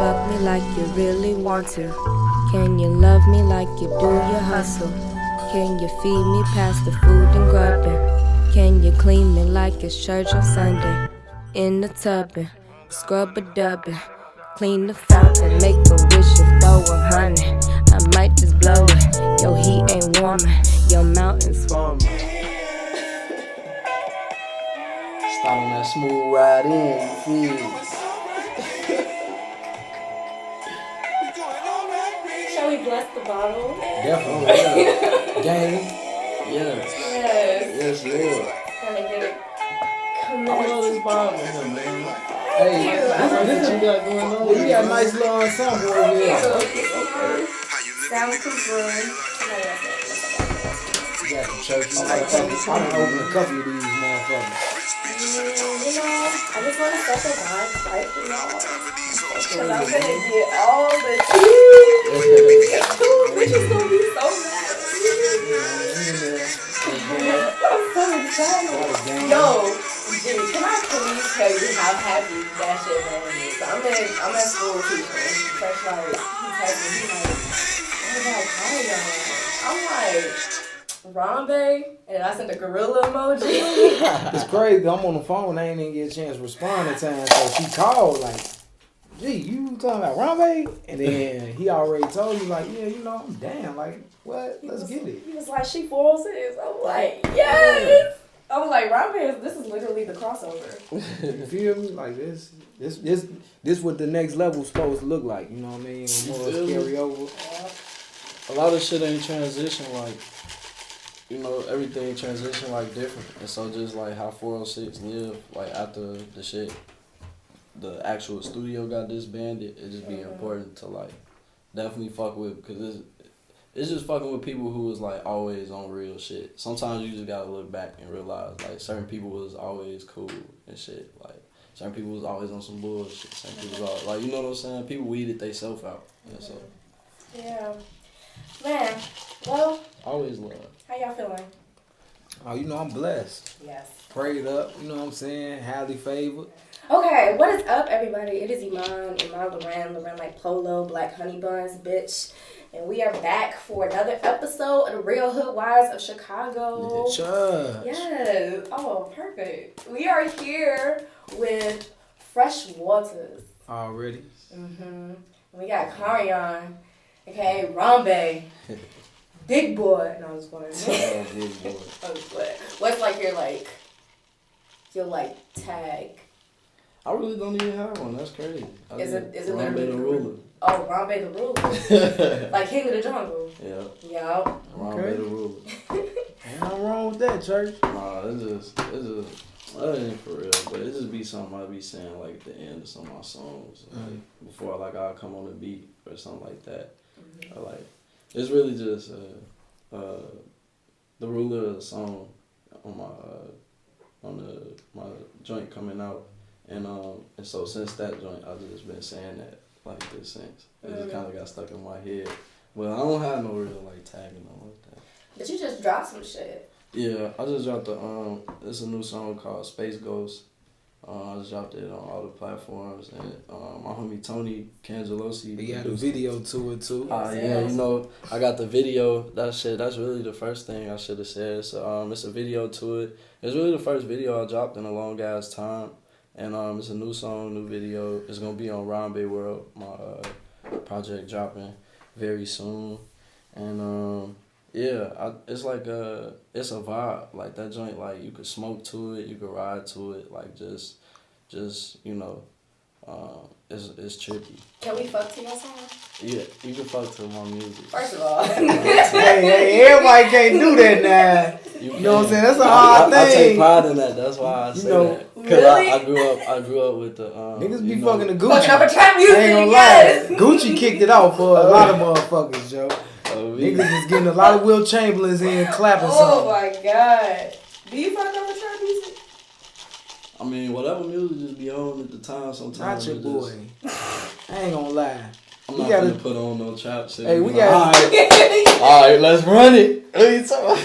fuck me like you really want to? Can you love me like you do your hustle? Can you feed me past the food and grubbing? Can you clean me like it's church on Sunday? In the tubbing, scrub a dubbing, clean the fountain, make a wish and throw 100. I might just blow it. Your heat ain't warming, your mountain's swarming. Start on that smooth ride in, you feel? Shall we bless the bottle? Definitely. Yeah. Game. Yes. Yes. Yes, Lord. Gotta get it. I love this bottle here, man. Thank you. This is what you got going on. You got a nice little ensemble over here. Soundproof room. You got the church. I'm gonna open a couple of these motherfuckers. You know, I just want to set the vibe right for y'all. Because I'm going to get all the tea. Which is going to be so mad. I'm so excited. Yo, Jimmy, can I please tell you how happy that shit made me? So I'm at school teaching. Frsh Waters. He texted me. He's like, oh my God, Kahrion. I'm like, Rambe, and I sent a gorilla emoji. It's crazy. I'm on the phone. I ain't even get a chance to respond in time. So she called like, "Gee, you talking about Rambe?" And then he already told you like, "Yeah, you know, I'm down. Like, what? Let's get it." He was like, "She 406." I'm like, "Yes." I was like, Rambe, this is literally the crossover. You feel me? Like this what the next level's supposed to look like. You know what I mean? More carry over. A lot of shit ain't transition like. You know, everything transition like different. And so just like how 406 live, like after the shit, the actual studio got disbanded, it just be important to like definitely fuck with, because it's just fucking with people who was like always on real shit. Sometimes you just gotta look back and realize like certain people was always cool and shit. Like certain people was always on some bullshit. Certain people was always, like, you know what I'm saying? People weeded they self out. And so. Yeah. Man, well. Always love. How y'all feeling? Oh, you know, I'm blessed. Yes. Prayed up, you know what I'm saying? Highly favored. Okay, what is up, everybody? It is Iman Loren like Polo, Black Honey Buns, bitch. And we are back for another episode of the Real Hoodwives of Chicago. Yes. Oh, perfect. We are here with Frsh Waters. Already. Mm-hmm. We got Kahrion, aka Rambe. Big boy. No, I'm just playing. Big boy. I'm just playing. What's like your tag? I really don't even have one. That's crazy. Is it Rambe the ruler? Oh, Rambe the ruler. Like King of the Jungle. Yeah. Yeah. Rambe the ruler. Ain't nothing wrong with that, church. Nah, it's just, that ain't for real, but it just be something I be saying like at the end of some of my songs, like before like I'll come on the beat or something like that. Mm-hmm. I like. It's really just the ruler of the song on my joint coming out, and so since that joint I've just been saying that like this since. It just kind of got stuck in my head. Well, I don't have no real like tagging on like that. But you just dropped some shit. Yeah, I just dropped it's a new song called Space Ghost. I just dropped it on all the platforms, and my homie Tony Cangelosi. He got a video to it too. Yeah, you know, I got the video. That's really the first thing I should have said. So it's a video to it. It's really the first video I dropped in a long ass time, and it's a new song, new video. It's gonna be on Rambe World, my project dropping very soon, and yeah, it's like it's a vibe. Like that joint, like you could smoke to it, you could ride to it, like just you know, it's trippy. Can we fuck to your song? Yeah, you can fuck to my music. First of all, hey, everybody can't do that now. You know what I'm saying? That's a hard thing. I take pride in that. That's why I say that. Cause really? I grew up with the niggas be fucking the fucking Gucci. up a trap music. I ain't gonna lie. Gucci kicked it off for a lot of motherfuckers, Joe. Niggas is getting a lot of Will Chamberlains in clapping something. Oh my God. Do you fuck up with trap music? I mean, whatever music just be on at the time sometimes. Not your boy. I ain't gonna lie. I'm not gonna put on no trap shit. Hey, we got. Alright, let's run it. What are you talking about?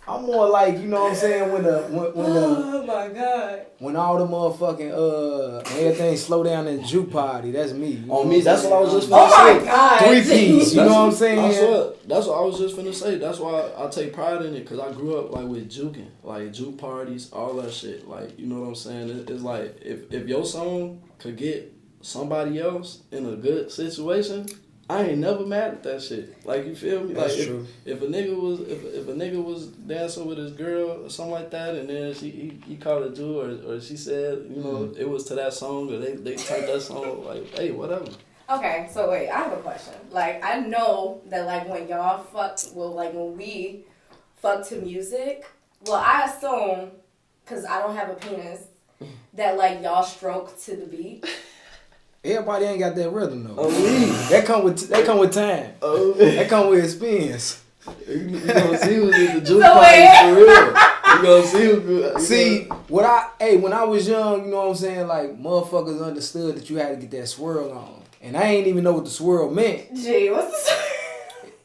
I'm more like, you know what I'm saying, Oh my god. when all the motherfucking everything slow down in the juke party, that's me. You know On me, that's what I was just finna Oh my say. god. 3-piece, you know what I'm saying? That's what I was just finna say. That's why I take pride in it, because I grew up like with juking, like juke parties, all that shit. Like, you know what I'm saying? It's like if your song could get somebody else in a good situation, I ain't never mad at that shit. Like, you feel me? That's like true. If a nigga was dancing with his girl or something like that, and then he called a dude or she said, you know, it was to that song, or they turned that song, like, hey, whatever. Okay, so wait, I have a question. Like, I know that, like, when y'all when we fuck to music, well, I assume, because I don't have a penis, that, like, y'all stroke to the beat. Everybody ain't got that rhythm though. Oh, That come with time. Oh, That come with experience. you gonna see who's in the juke party for real. You gonna see who. See, when I was young, you know what I'm saying, like, motherfuckers understood that you had to get that swirl on. And I ain't even know what the swirl meant. Gee, what's the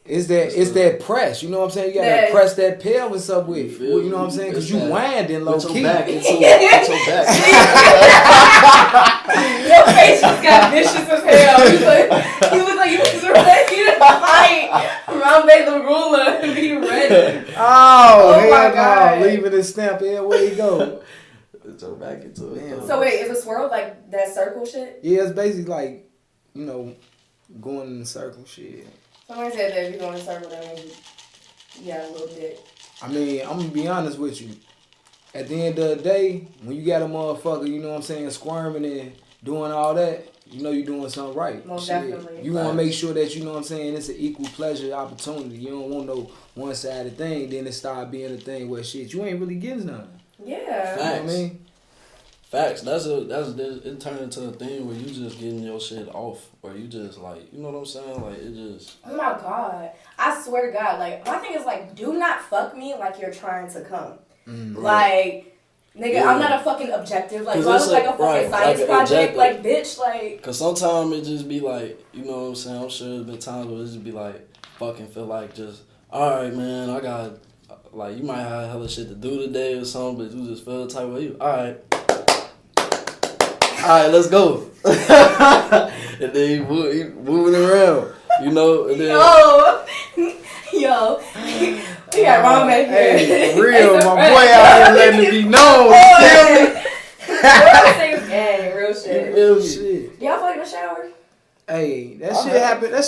It's that press, you know what I'm saying? You gotta press that pelvis up with, you know what I'm saying? Because you winding low key. Put your back into it. Put your back. Your face just got vicious as hell. You look like you was ready to fight Rambe the ruler and be ready. Oh my hell God. no, leaving his stamp everywhere he go. Put your back into it. Damn. So wait, is a swirl like that circle shit? Yeah, it's basically like, you know, going in a circle shit. Somebody said that if you're going in a circle, that means you got a little dick. I mean, I'm gonna be honest with you. At the end of the day, when you got a motherfucker, you know what I'm saying, squirming and doing all that, you know you're doing something right. Most Shit. definitely. You want to make sure that, you know what I'm saying, it's an equal pleasure opportunity. You don't want no one-sided thing, then it start being a thing where shit, you ain't really getting nothing. Yeah. You know what I mean? Facts. It turned into a thing where you just getting your shit off, or you just like, you know what I'm saying? Like, it just. Oh my god. I swear to God, like, my thing is like, do not fuck me like you're trying to come. Like, nigga, Yeah. I'm not a fucking objective. Like, 'Cause do I it's look like a fucking right, science like an project? objective. Like, bitch, like. Cause sometimes it just be like, you know what I'm saying? I'm sure there's been times where it just be like, fucking feel like just, alright, man, I got, like, you might have hella shit to do today or something, but you just feel the type of you, alright, let's go. And then you moving around, you know, and then. Yo. We got wrong back here. Hey, for real, my boy out here letting it be known. Real shit. Real Shit. Y'all fuck in the shower? Hey, that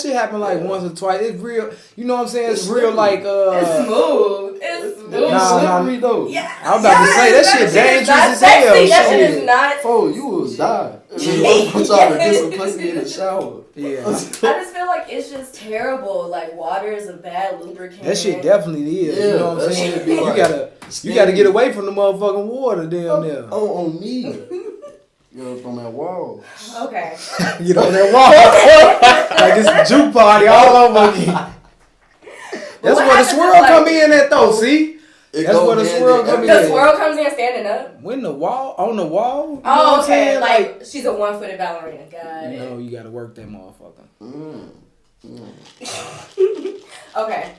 shit happen like once or twice. It's real. You know what I'm saying? It's real like It's smooth. It's smooth. Slippery though. Yeah. I'm about to say that shit dangerous as hell. That shit is not. Oh, you was dying. I'm trying to get some pussy in the shower. Yeah. I just feel like it's just terrible. Like, water is a bad lubricant. That shit definitely is. Yeah, you know what I'm that saying? shit be like You gotta get away from the motherfucking water down there. On me. Get up on that wall. Okay. Get on that wall. Like it's a juke party all over again. That's where the swirl come in at though, see? That's where the swirl come in. The swirl comes in standing up? When the wall? On the wall? You know Oh, what I'm okay. saying? Like, she's a 1-footed ballerina. Got it. No, you gotta work that motherfucker. Okay.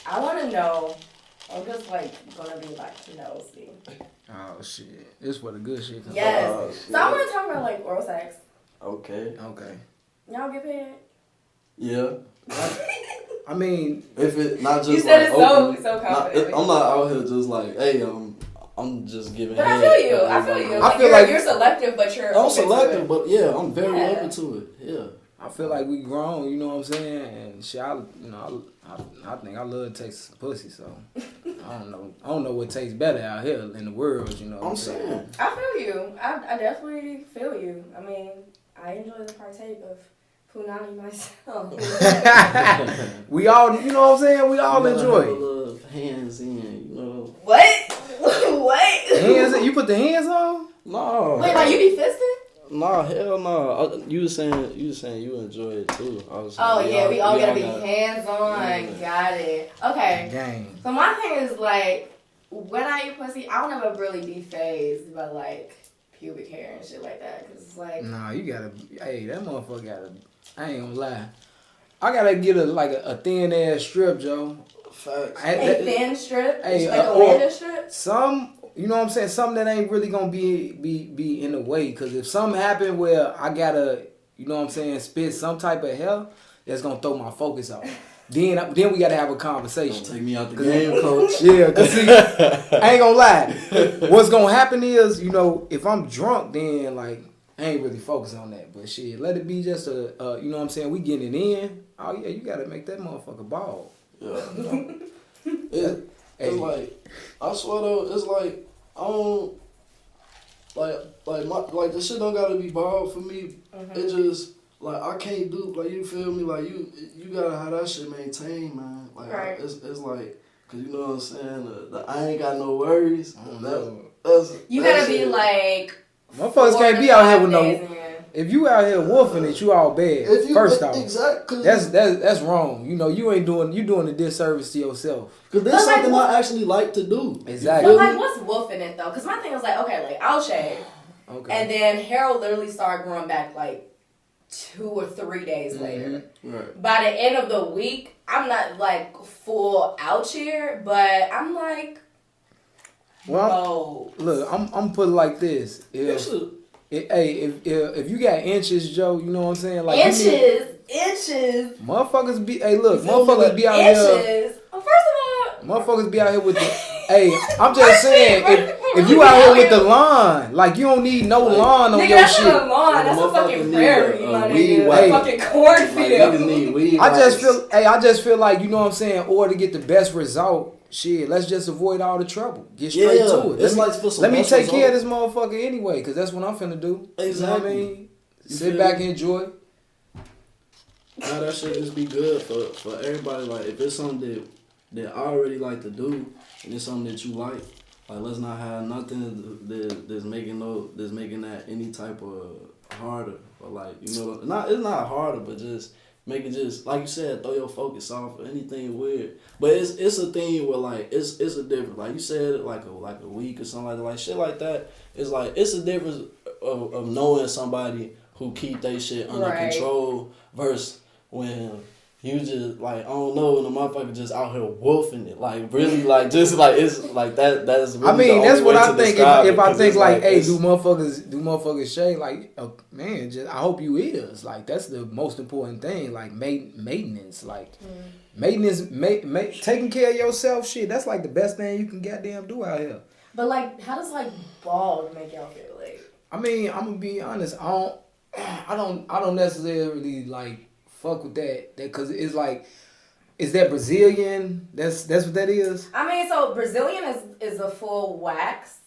I want to know. I'm just, like, gonna be, like, nosy. Oh, shit. This is where the good shit comes. Yes. Oh, So I want to talk about, like, oral sex. Okay. Y'all get paid? Yeah. I mean, If it not just You said like it open, so confidently. I'm not out here just like, hey, I'm just giving. But head. I feel you. I feel you. I Like, feel like- you're selective, but you're I'm open to selective, it. but yeah, I'm very Yeah. open to it. Yeah. I feel like we grown, you know what I'm saying? And shit, I think I love Texas pussy, so I don't know what tastes better out here in the world, you know what I'm saying? I feel you. I definitely feel you. I mean, I enjoy the partake of punani myself. We all, you know what I'm saying? We all enjoy it. Love hands in, you know. What? What? Hands, you put the hands on? No. Wait, like you be fisting? Nah, hell no. You was saying you enjoy it too. I was saying, Oh yeah, we all gotta be got- hands on. Yeah. Got it. Okay. Gang. So my thing is like, when I eat pussy, I don't ever really be phased by like pubic hair and shit like that, cause it's like. Nah, you gotta, hey, that motherfucker gotta, I ain't gonna lie. I gotta get a thin ass strip, Joe. Facts. A thin strip, Hey, like a landing strip. Some, you know what I'm saying? Something that ain't really gonna be in the way. Cause if something happen where I gotta, you know what I'm saying, spit some type of hell, that's gonna throw my focus off. Then we gotta have a conversation. Don't take me out the game, coach. Yeah, cause see, I ain't gonna lie. What's gonna happen is, you know, if I'm drunk, then like I ain't really focused on that. But shit, let it be just you know what I'm saying? We getting it in. Oh yeah, you gotta make that motherfucker ball. Yeah. It's like, I swear though, it's like I don't like the shit don't gotta be bald for me. It just like I can't do like you feel me like you gotta have that shit maintained, man. Like right. It's like cause you know what I'm saying. The I ain't got no worries. You gotta be like. Motherfuckers can't be out here with no. If you out here wolfing it, you all bad. First off, exactly. That's wrong. You know, you doing a disservice to yourself. Cause there's something I actually like to do. Exactly. But like, what's wolfing it though? Cause my thing was like, okay, like I'll shave, and then hair will literally start growing back like 2 or 3 days later. Right. By the end of the week, I'm not like full out here, but I'm like, well, look, I'm put it like this. If you got inches, Joe, you know what I'm saying? Like inches. Motherfuckers be motherfuckers be out here. Oh, first of all, motherfuckers be out here with the. Hey, I'm just saying, if you out here with the lawn, like you don't need no lawn on your shit. That's not a lawn. That's a fucking prairie, my nigga. Hey, a fucking cornfield. I just feel like, you know what I'm saying, or to get the best result. Shit, let's just avoid all the trouble. Get straight to it. Let me take care of this motherfucker anyway, because that's what I'm finna do. Exactly. You know what I mean? Sit back and enjoy. Now that shit just be good for everybody. Like, if it's something that I already like to do, and it's something that you like let's not have nothing that's making that any type of harder. Or like, you know, it's not harder, but just make it just, like you said, throw your focus off or anything weird. But it's a thing where, like, it's a difference. Like you said, like a week or something like that. Like, shit like that. It's like, it's a difference of knowing somebody who keep their shit under control versus when you just, like, I don't know, when the motherfucker just out here wolfing it. Like, really, like, just, like, it's, like, that's really, I mean, that's what I think. If I think, like, hey, do motherfuckers shave? Like, man, just, I hope you is. Like, that's the most important thing. Like, maintenance. Like, maintenance, taking care of yourself, shit, that's, like, the best thing you can goddamn do out here. But, like, how does, like, bald make y'all feel? Like, I mean, I'm gonna be honest, I don't necessarily, like, fuck with that because it's like, is that Brazilian? That's what that is. I mean, so Brazilian is a full wax,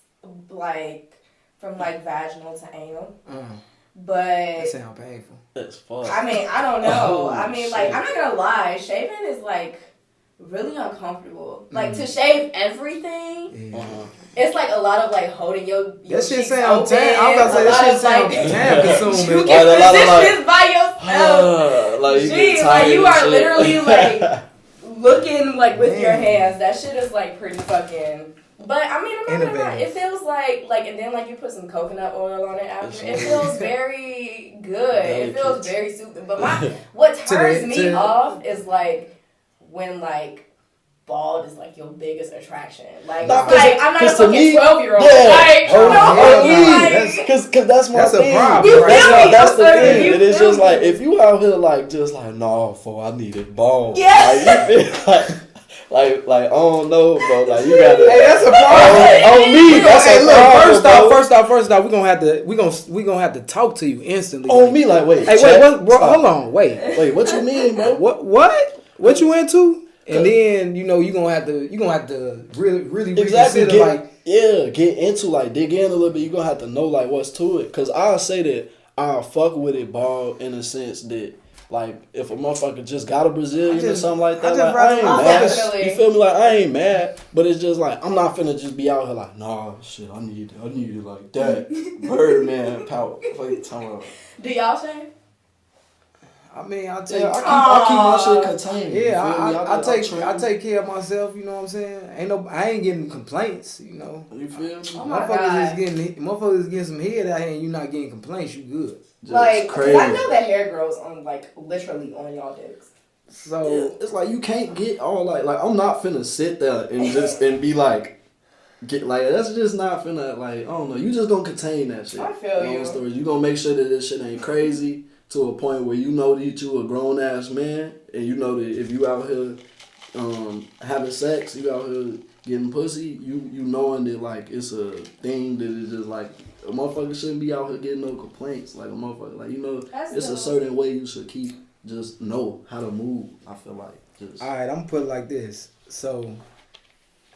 like from like vaginal to anal. But that sounds painful. That's fuck. I mean, I don't know. I mean, like, I'm not gonna lie, shaving is like really uncomfortable. Like to shave everything. Yeah. It's like a lot of like holding your that shit sound tan. I was about to say that shit sound tan consuming. You get positions by yourself. Like, jeez, like you are literally like looking like with your hands. That shit is like pretty fucking. But I mean, I'm not gonna lie. It feels like and then like you put some coconut oil on it after. It feels very good. It feels very soothing. But what turns me off is like when like bald is like your biggest attraction. Like, I'm not a fucking 12-year-old. Yeah. Because that's my thing. That's the thing. It is just like, if you out here like just like, no, I need it bald. Yeah. Like, you feel like I don't know, bro. Like, you gotta. Hey, that's a problem. On me, that's a problem. First off, we gonna have to talk to you instantly. On me, like, wait. Hey, wait, bro, hold on, wait. What you mean, bro? What you into? And then you gonna have to really exactly consider get into like dig in a little bit. You gonna have to know like what's to it. Cause I'll say that I'll fuck with it bald in the sense that like if a motherfucker just got a Brazilian or something like that, like, I ain't mad. You feel me? Like I ain't mad, but it's just like I'm not finna just be out here like nah shit. I need it like that Birdman power. What you talking about? Do y'all shave? I mean, I keep my shit contained. Yeah, I take care of myself. You know what I'm saying? I ain't getting complaints. You know. You feel me? Oh my God. Motherfuckers getting some head out here, and you not getting complaints. You good? Like, crazy. I know that hair grows on like literally on y'all dicks. So it's like you can't get all like I'm not finna sit there and just and be like get like that's just not finna like I don't know. You just gonna contain that shit. I feel you. Stories. You gonna make sure that this shit ain't crazy to a point where you know that you a grown ass man and you know that if you out here having sex, you out here getting pussy, you knowing that like it's a thing that is just like a motherfucker shouldn't be out here getting no complaints. Like a motherfucker, like you know, it's a certain way you should keep just know how to move. I feel like just. All right, I'm gonna put it like this. So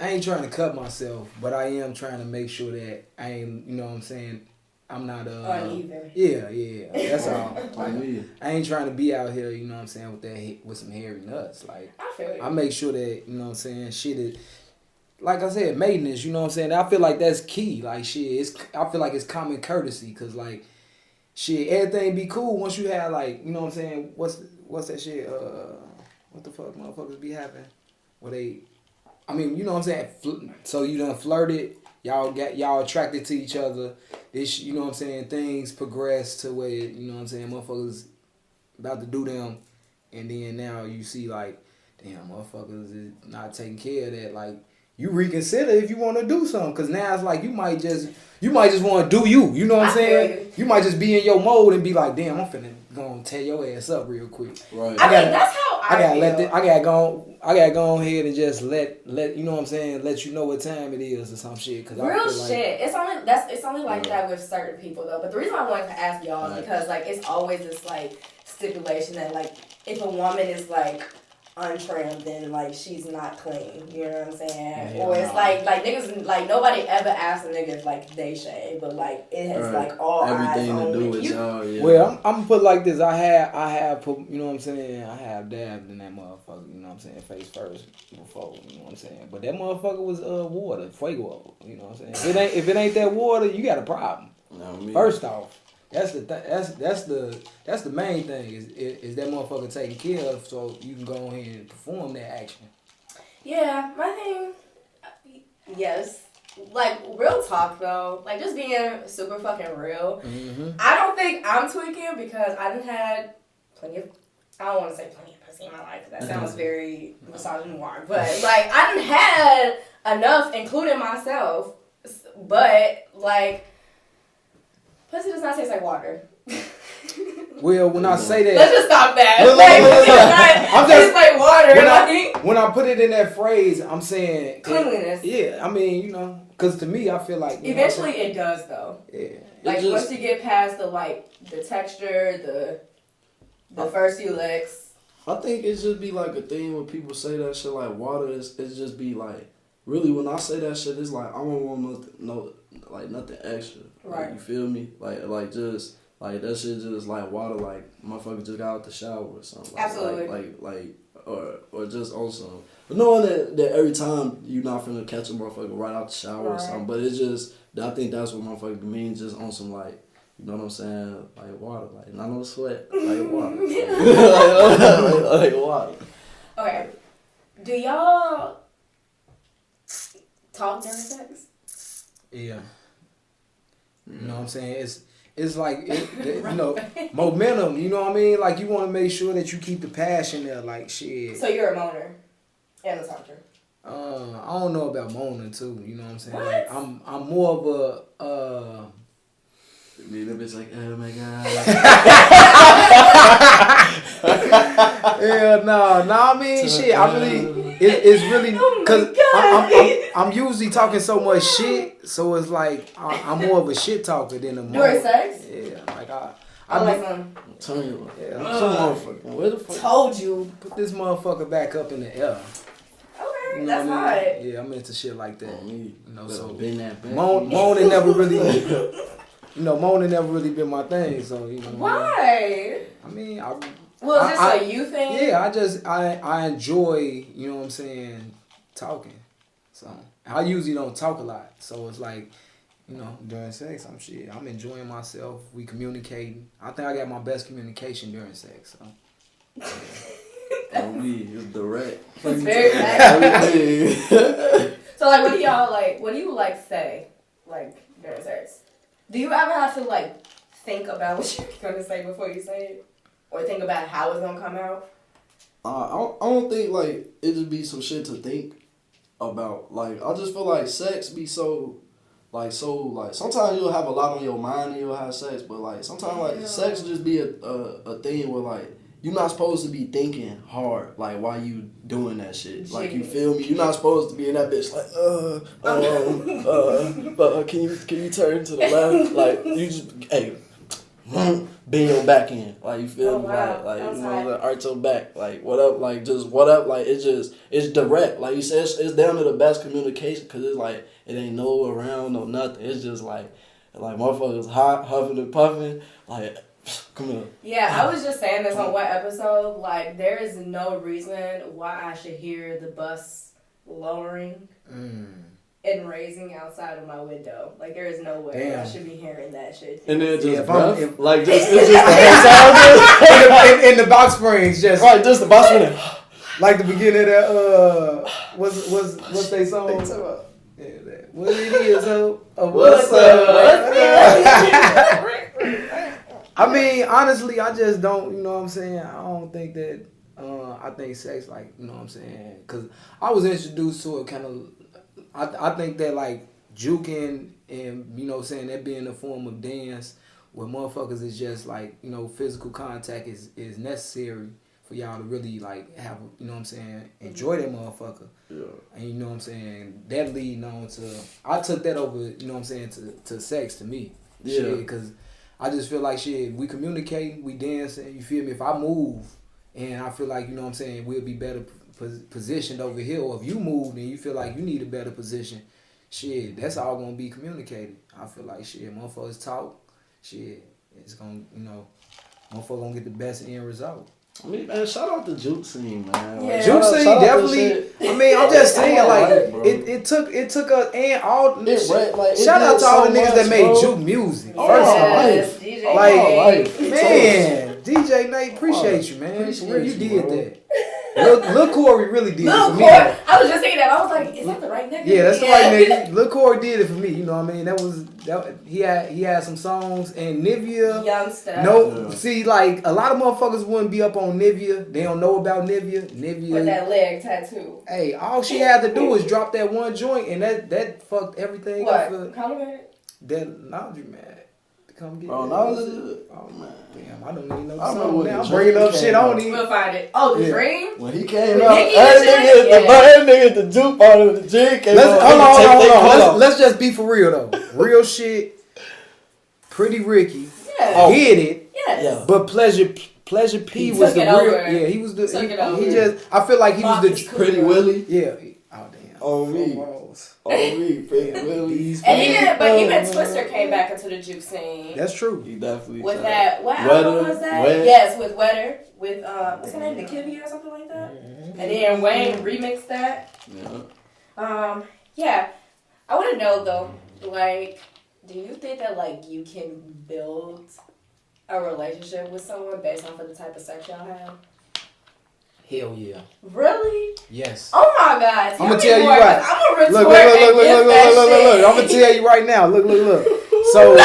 I ain't trying to cut myself, but I am trying to make sure that I ain't, you know what I'm saying, I'm not uneven. Yeah. That's all. Like, I ain't trying to be out here, you know what I'm saying, with some hairy nuts. Like I feel you. I make sure that, you know what I'm saying, shit is like I said, maintenance, you know what I'm saying? I feel like that's key. Like shit, I feel like it's common courtesy cuz like shit, everything be cool once you have like, you know what I'm saying, what's that shit what the fuck motherfuckers be having? Where they I mean, you know what I'm saying? So you done flirted, y'all attracted to each other. This, you know what I'm saying? Things progress to where, you know what I'm saying, motherfuckers about to do them, and then now you see like, damn, motherfuckers is not taking care of that. Like, you reconsider if you want to do something, cause now it's like you might just want to do you. You know what I'm saying? You might just be in your mode and be like, damn, I'm finna go tear your ass up real quick. Right. I mean, that's how I feel. I gotta go ahead and just let you know what I'm saying, let you know what time it is or some shit. Cause real I feel shit. It's only like that with certain people though. But the reason I wanted to ask y'all is because like it's always this like stipulation that like if a woman is like untrimmed, then like she's not clean. You know what I'm saying? Or it's like niggas like nobody ever asked a nigga if like they shave, but like it has like all everything eyes to do on with y'all. Yeah. Well, I'm gonna put it like this. I have put, you know what I'm saying, I have dabbed in that motherfucker, you know what I'm saying, face first before, you know what I'm saying. But that motherfucker was water, fuego, you know what I'm saying. If it ain't that water, you got a problem. First off. That's the main thing is that motherfucker taken care of so you can go ahead and perform that action. Yeah, my thing, yes. Like, real talk, though. Like, just being super fucking real. Mm-hmm. I don't think I'm tweaking because I done had plenty of... I don't want to say plenty of pussy in my life. That sounds very misogynoir. But, like, I done had enough, including myself. But, like, pussy does not taste like water. Well, when I say that... Let's just stop that. I'm just tastes like water. When I put it in that phrase, I'm saying... Cleanliness. Yeah, I mean, you know... Because to me, I feel like... Eventually it does, though. Yeah. Like, once you get past the texture, the first few licks. I think it just be like a thing when people say that shit like water. It's just be like... Really, when I say that shit, it's like, I don't want nothing extra. Right. Like, you feel me? Like just... Like, that shit just like water, like, motherfucker just got out the shower or something. Like, absolutely. Or just on something. But knowing that every time you're not finna catch a motherfucker right out the shower or something. But it's just, I think that's what motherfucker mean, just on some, like, you know what I'm saying? Like water. Like, not no sweat. Like water. like water. Okay. Do y'all talk during sex? Yeah. You know what I'm saying? It's like, you know, momentum, you know what I mean? Like, you want to make sure that you keep the passion there, like, shit. So you're a moaner and a talker? I don't know about moaning, too, you know what I'm saying? What? Like, I'm more of a, Me, that bitch like, oh my god. yeah, no, I mean, shit, I really, it's really, because I'm usually talking so much shit, so it's like, I'm more of a shit talker than a moaner. During sex? Yeah, like, I'm telling you, where the fuck? Told you. Put this motherfucker back up in the air. Okay, you know that's hot. Yeah, I'm into shit like that. You know, so been that bad. Moaning never really, you know, moaning never really been my thing. So you know. Why? I mean, well, is this a you thing? Yeah, I enjoy, you know what I'm saying, talking. So I usually don't talk a lot. So it's like, you know, during sex, I'm enjoying myself. We communicating. I think I got my best communication during sex. So. It's direct. It's very direct. So like, what do you like say, like, during sex? Do you ever have to like think about what you're gonna say before you say it, or think about how it's gonna come out? I don't think like it just be some shit to think about. Like I just feel like sex be so sometimes you'll have a lot on your mind and you'll have sex, but like sometimes like sex just be a thing where like you're not supposed to be thinking hard like while you doing that shit. Like you feel me? You're not supposed to be in that bitch like can you turn to the left? Like you just bend your back in, like you feel me, like you know, arch your back, like what up, like it's direct, like you said, it's down to the best communication, cause it's like it ain't no around, no nothing, it's just like motherfuckers hot, huffing and puffing, like come here. Yeah, I was just saying this on what episode, like there is no reason why I should hear the bus lowering and raising outside of my window. Like there is no way I should be hearing that shit. And then just it's just in the box springs, just right, just the box spring. Like the beginning of that what's they song? What it is what's up? I mean, honestly, I just don't, you know what I'm saying? I don't think that, I think sex, like, you know what I'm saying? Because I was introduced to it kind of, I think that, like, juking and, you know what I'm saying, that being a form of dance where motherfuckers is just, like, you know, physical contact is necessary for y'all to really, like, have, you know what I'm saying, enjoy that motherfucker. Yeah. And, you know what I'm saying, that leading on to, I took that over, you know what I'm saying, to sex to me. Yeah. Because I just feel like shit, we communicate, we dancing, you feel me? If I move and I feel like, you know what I'm saying, we'll be better positioned over here, or if you move and you feel like you need a better position, shit, that's all gonna be communicated. I feel like shit, motherfuckers talk, shit, it's gonna, you know, motherfuckers gonna get the best end result. I mean, man, shout out the juke scene, man. Yeah. Juke scene definitely. I mean, I'm just saying, like, it took us and all. Shout out to all the niggas that made juke music. First of all, like, man, DJ Nate, appreciate you, man. You did that. Lil Corey really did it for me. I was just thinking that. I was like, is that the right nigga? Yeah, that's the right nigga. Lil Corey did it for me. You know what I mean? He had some songs and Nivea. Young stuff. See, like a lot of motherfuckers wouldn't be up on Nivea. They don't know about Nivea. With that leg tattoo. Hey, all she had to do was drop that one joint, and that fucked everything up. Compliment? That laundry man. Come get oh, that. No, oh man, damn! I don't even know the song now. I'm bringing up shit. I don't even. We'll find it. Oh, the Dream. When he came out, that nigga at the juke part of the jig. Hold on. Let's just be for real though. Real shit. Pretty Ricky did it. Yes. But Pleasure P was the real. Over. Yeah, he was the. He just. I feel like he was the Pretty Willie. Yeah. Oh damn. Oh me. Pretty Willie. And even Twister came back into the juke scene. That's true. He definitely. With that, what album was that? Yes, with Wetter, with what's her name, Nikivia or something like that. And then Wayne remixed that. Yeah. I want to know though, like, do you think that like you can build a relationship with someone based off of the type of sex y'all have? Hell yeah. Really? Yes. Oh my God. I'm gonna tell you right. I'm gonna retort look. I'm gonna tell you right now. Look. So no,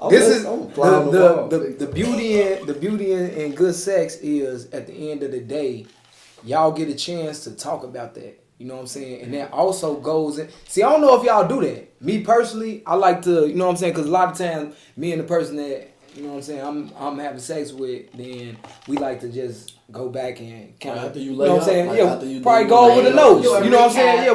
look. This is the beauty in good sex is at the end of the day, y'all get a chance to talk about that. You know what I'm saying? And that also goes in. See, I don't know if y'all do that. Me personally, I like to, you know what I'm saying? Because a lot of times, me and the person that, you know what I'm saying, I'm having sex with, then we like to just go back and kind of, you know what I'm saying? Probably go over the notes. You know what I'm saying? Yeah,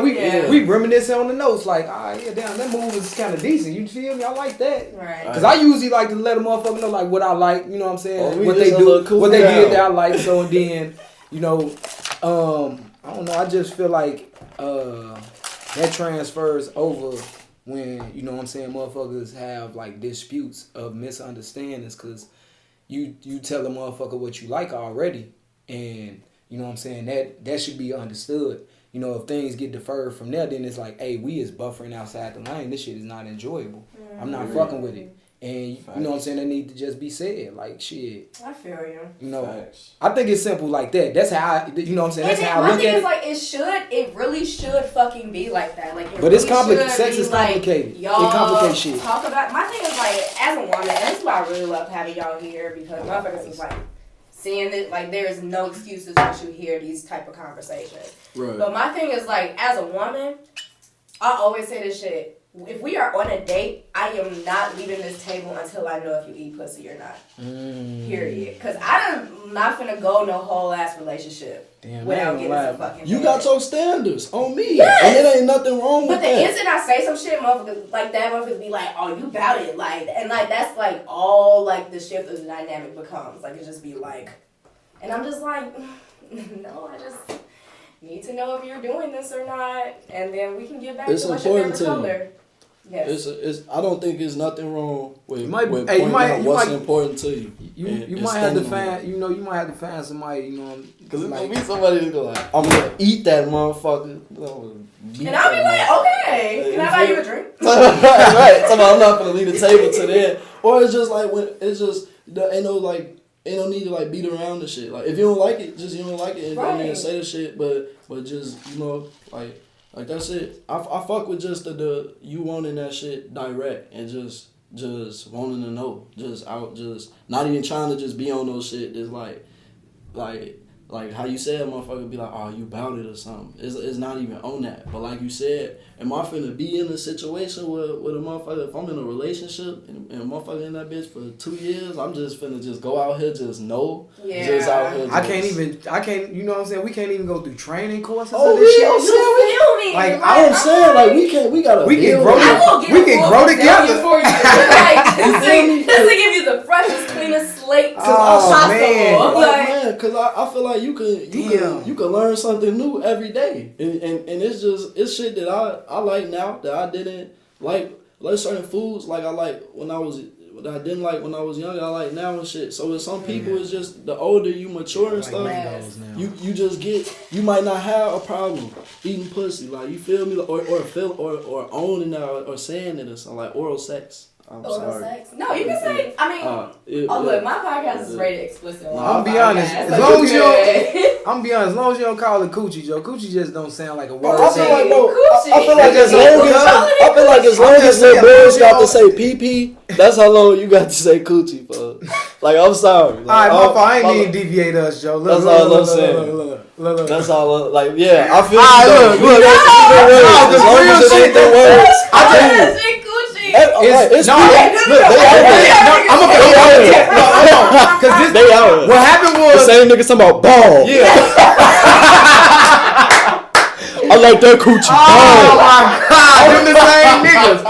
we reminiscing on the notes. Like, damn, that move is kind of decent. You feel me? I like that. Right. Because I usually like to let a motherfucker know, like, what I like. You know what I'm saying? What they do, what they did that I like. So, and then, you know, I don't know. I just feel like that transfers over when, you know what I'm saying, motherfuckers have like disputes of misunderstandings because you tell a motherfucker what you like already, and you know what I'm saying, that should be understood. You know, if things get deferred from there, then it's like, hey, we is buffering outside the lane. This shit is not enjoyable. I'm not fucking with it. And you know what I'm saying, that need to just be said. Like, shit. I feel you. You know, I think it's simple like that. That's how you know what I'm saying, that's how I look at it. Like, it really should fucking be like that. Like, but it's complicated. Sex is complicated. Y'all it complicates shit. Talk about, my thing is like, as a woman, and this is why I really love having y'all here, because motherfuckers is like, seeing it, like, there is no excuses once you hear these type of conversations. Right. But my thing is, like, as a woman, I always say this shit. If we are on a date, I am not leaving this table until I know if you eat pussy or not. Period. Because I'm not finna go no whole ass relationship without getting some fucking You got your standards on me. Yes! And it ain't nothing wrong with But that. the instant I say some shit, motherfuckers like that, motherfuckers be like, oh, you bout it. Like, and like, that's like all like the shift of the dynamic becomes. Like, it just be like, and I'm just like, no, I just need to know if you're doing this or not. And then we can get back to what's your favorite color. Yes. I don't think there's nothing wrong with pointing out what's important to you. You might have to find, you might have to find somebody, because it's gonna be somebody who's gonna like, I'm gonna eat that motherfucker. And I'll be like, okay, can I buy you a drink? Right. So I'm not gonna leave the table to that. Or it's just like when it's just ain't no need to like beat around the shit. Like if you don't like it, just you don't like it, and don't even say the shit. But just like that's it. I fuck with just the you wanting that shit direct and just wanting to know. Just not even trying to just be on those shit. Just like how you said, motherfucker be like, oh, you bout it or something. It's not even on that. But like you said, am I finna be in a situation with a motherfucker? If I'm in a relationship and a motherfucker in that bitch for 2 years, I'm just finna just go out here, just know. Yeah. Just out here. I can't, you know what I'm saying? We can't even go through training courses. Oh, You feel me? Like, I'm saying, like, we gotta we can grow grow together. For you. Like, this will give you the freshest, cleanest slate possible. Man. Man, because I feel like you can learn something new every day, and it's shit that I like now that I didn't like certain foods like I like when I was. That I didn't like when I was young, I like now and shit. So with some people, it's just the older you mature and stuff, you just you might not have a problem eating pussy, like you feel me, or owning that or saying it or something like oral sex. I'm sorry. Sex? No, you can say. I mean, look, my podcast is rated explicit. I'm be honest. As long as you don't call it coochie, Joe. Coochie just don't sound like a word. I feel like as long as little boys got to say pee, that's how long you got to say coochie, bro. Like I'm sorry. Like, all right, I ain't mean to deviate us, Joe. That's all I'm saying. Look. That's all. Like yeah, I feel. Look. As long as it ain't the words, I just it's no, I'm gonna because they out. What happened was the same niggas talking about ball. Yeah. I like that coochie. Oh my god, them the same niggas.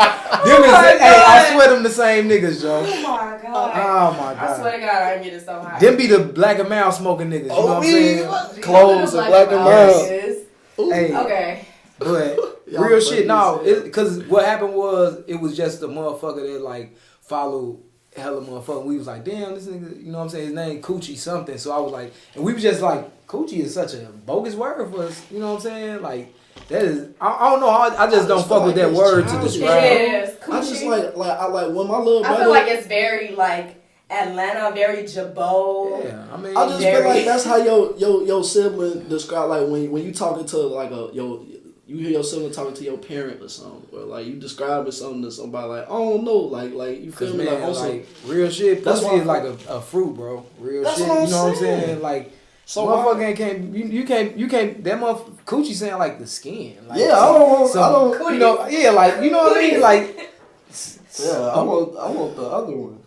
I swear them the same niggas, Joe. Oh my god. Oh my god. I swear to God, I'm getting so high. Them be the black and mild smoking niggas. You know what I'm saying? Clothes and black and mild. Hey. Okay. But real shit, no, because what happened was it was just a motherfucker that like followed hella motherfucker. We was like, damn, this nigga, you know what I'm saying? His name Coochie something. So I was like, and we was just like, Coochie is such a bogus word for us. You know what I'm saying? Like that is, I don't know. I just don't fuck with that word to describe. Yes, I just like when my little brother. I feel like it's very like Atlanta, very Jabot. Yeah, I mean, I just feel like that's how your sibling describe like when you talking to like you hear your sibling talking to your parent or something, or like you describing something to somebody like, I don't know, like you feel me, man, like real shit. That's Pussy is like a fruit, bro. Real shit. You know what I'm saying? Like so motherfucker can't you can't that motherfucker coochie sound like the skin. Like, yeah, I don't. You know, yeah, like you know what I mean, like. Yeah, I want the other one.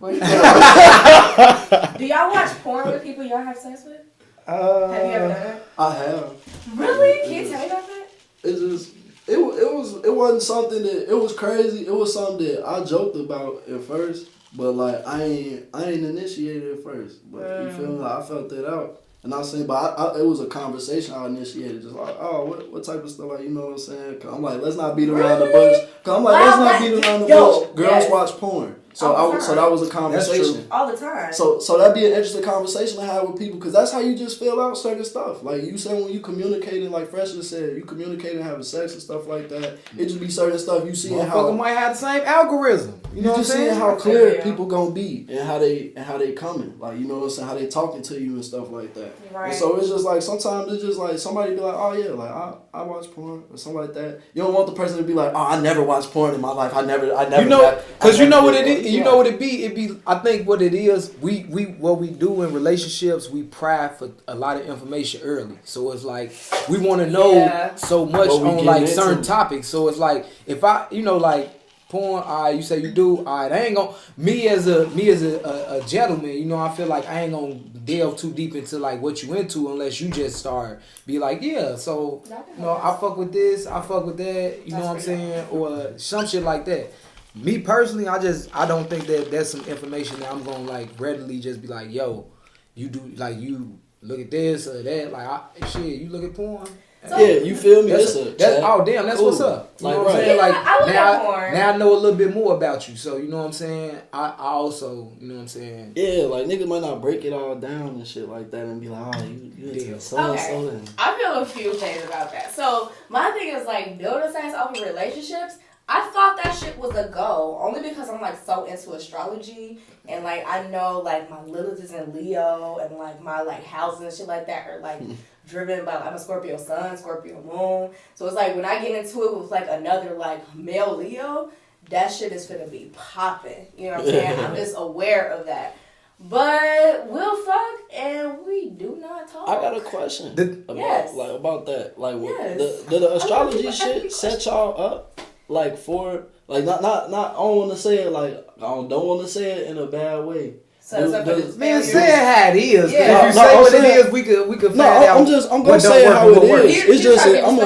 Do y'all watch porn with people y'all have sex with? Have you ever done that? I have. Really? Can you tell me about that? It wasn't something that it was crazy. It was something that I joked about at first, but like I ain't initiated at first. But you feel me? Like, I felt that out, and I was saying, but it was a conversation I initiated, just like, oh, what type of stuff, like, you know what I'm saying? Cause I'm like, let's not beat around the bush. Cause I'm like, let's not beat around the bush. Girls watch porn. So that was a conversation all the time. So that'd be an interesting conversation to have with people, because that's how you just feel out certain stuff. Like you said, when you communicating, like Frsh just said, you communicating, having sex and stuff like that. It just be certain stuff you see how might have the same algorithm. You know what I'm saying? Seeing how clear people gonna be and how they coming. Like, you know what I'm saying, how they talking to you and stuff like that. Right. And so it's just like sometimes it's just like somebody be like, oh yeah, like I watch porn or something like that. You don't want the person to be like, oh, I never watched porn in my life. I never. You know, because you know what it is. you know what it be. I think what it is, what we do in relationships, we pry for a lot of information early. So it's like we want to know so much on like certain topics. So it's like if I, like porn, you say you do, I ain't gonna me as a gentleman, I feel like I ain't gonna delve too deep into like what you into unless you just start be like, so I fuck with this, I fuck with that, you know what I'm saying, or some shit like that. Me personally, I don't think that that's some information that I'm gonna like readily just be like, yo, you do like you look at this or that, like you look at porn. So, you feel me? That's that's what's up. You know what I'm saying? Like now I know a little bit more about you. So you know what I'm saying? I also, you know what I'm saying? Yeah, like niggas might not break it all down and shit like that and be like, oh, you into so and so then. I feel a few things about that. So my thing is like building sex off of relationships. I thought that shit was a go, only because I'm like so into astrology and like I know like my Lilith is in Leo and like my like houses and shit like that are like driven by I'm a Scorpio sun, Scorpio moon. So it's like when I get into it with like another like male Leo, that shit is finna be popping. You know what I'm saying? I'm just aware of that. But we'll fuck and we do not talk. I got a question about that. Like the astrology shit set y'all up? Like for not I don't want to say it like I don't want to say it in a bad way. So man, say it how it is. Yeah. If you say what it is, we could find out. I'm gonna say it how it is. It's just I'm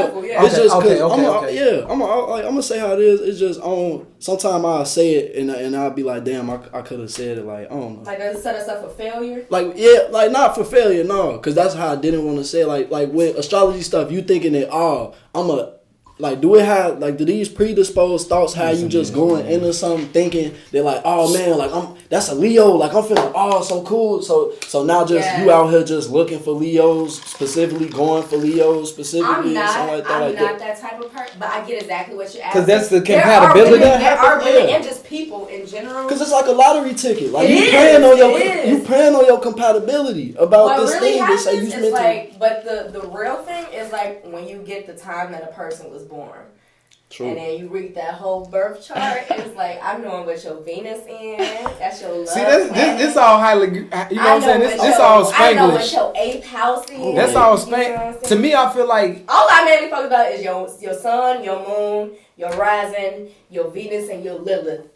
gonna say how it is. It's just sometimes I'll say it and I'll be like, damn, I could have said it like I don't know. Like does it set us up for failure? Like not for failure, no, because that's how I didn't want to say it. Like with astrology stuff, you thinking that like, do these predisposed thoughts have you just going into something thinking they're like, oh man, like that's a Leo, like I'm feeling so cool. So now you out here just looking for Leos, specifically going for Leos specifically. I'm not that type of person, but I get exactly what you're asking. Because that's the compatibility. There are women and just people in general. Because it's like a lottery ticket. Like you playing on your compatibility about what this really thing. Happens They say you is like, but the real thing is like when you get the time that a person was born. True. And then you read that whole birth chart. It's like I'm knowing what your Venus in. That's your love. See, this all highly. You know what I'm saying? This all Spanglish. I know what your 8th house is. That's all Spanglish. To me, I feel like all I mainly focus about is your sun, your moon, your rising, your Venus, and your Lilith.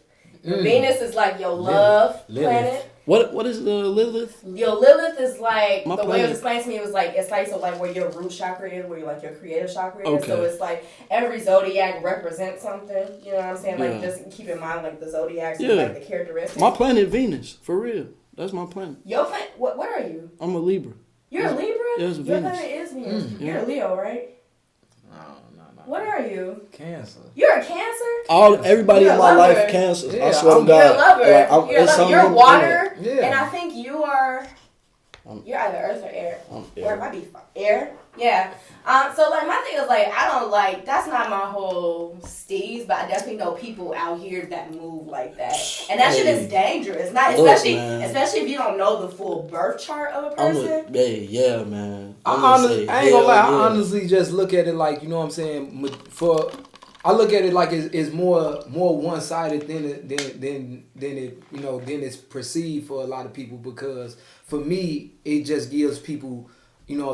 Your Venus is like your love planet. What is the Lilith? Your Lilith is like the way it was explained to me. It was like it's like so like where your root chakra is, where like your creative chakra is. Okay. So it's like every zodiac represents something. You know what I'm saying? Like just keep in mind like the zodiacs and like the characteristics. My planet Venus, for real. That's my planet. Your planet? What are you? I'm a Libra. You're a Libra? Yeah, it's Your Venus. planet is Venus. You're a Leo, right? No. What are you? Cancer. You're a Cancer? Everybody in my life Cancer. Yeah, I swear to God. You're a lover. Like, you're water. Yeah. And I think you are... You're either earth or air. Or it might be air. Yeah. So like my thing is like I don't like that's not my whole steez, but I definitely know people out here that move like that, and that shit is dangerous. Not especially if you don't know the full birth chart of a person. Yeah, man. I ain't gonna lie. I honestly just look at it like, you know what I'm saying. I look at it like it's more one sided than it's perceived for a lot of people, because for me it just gives people,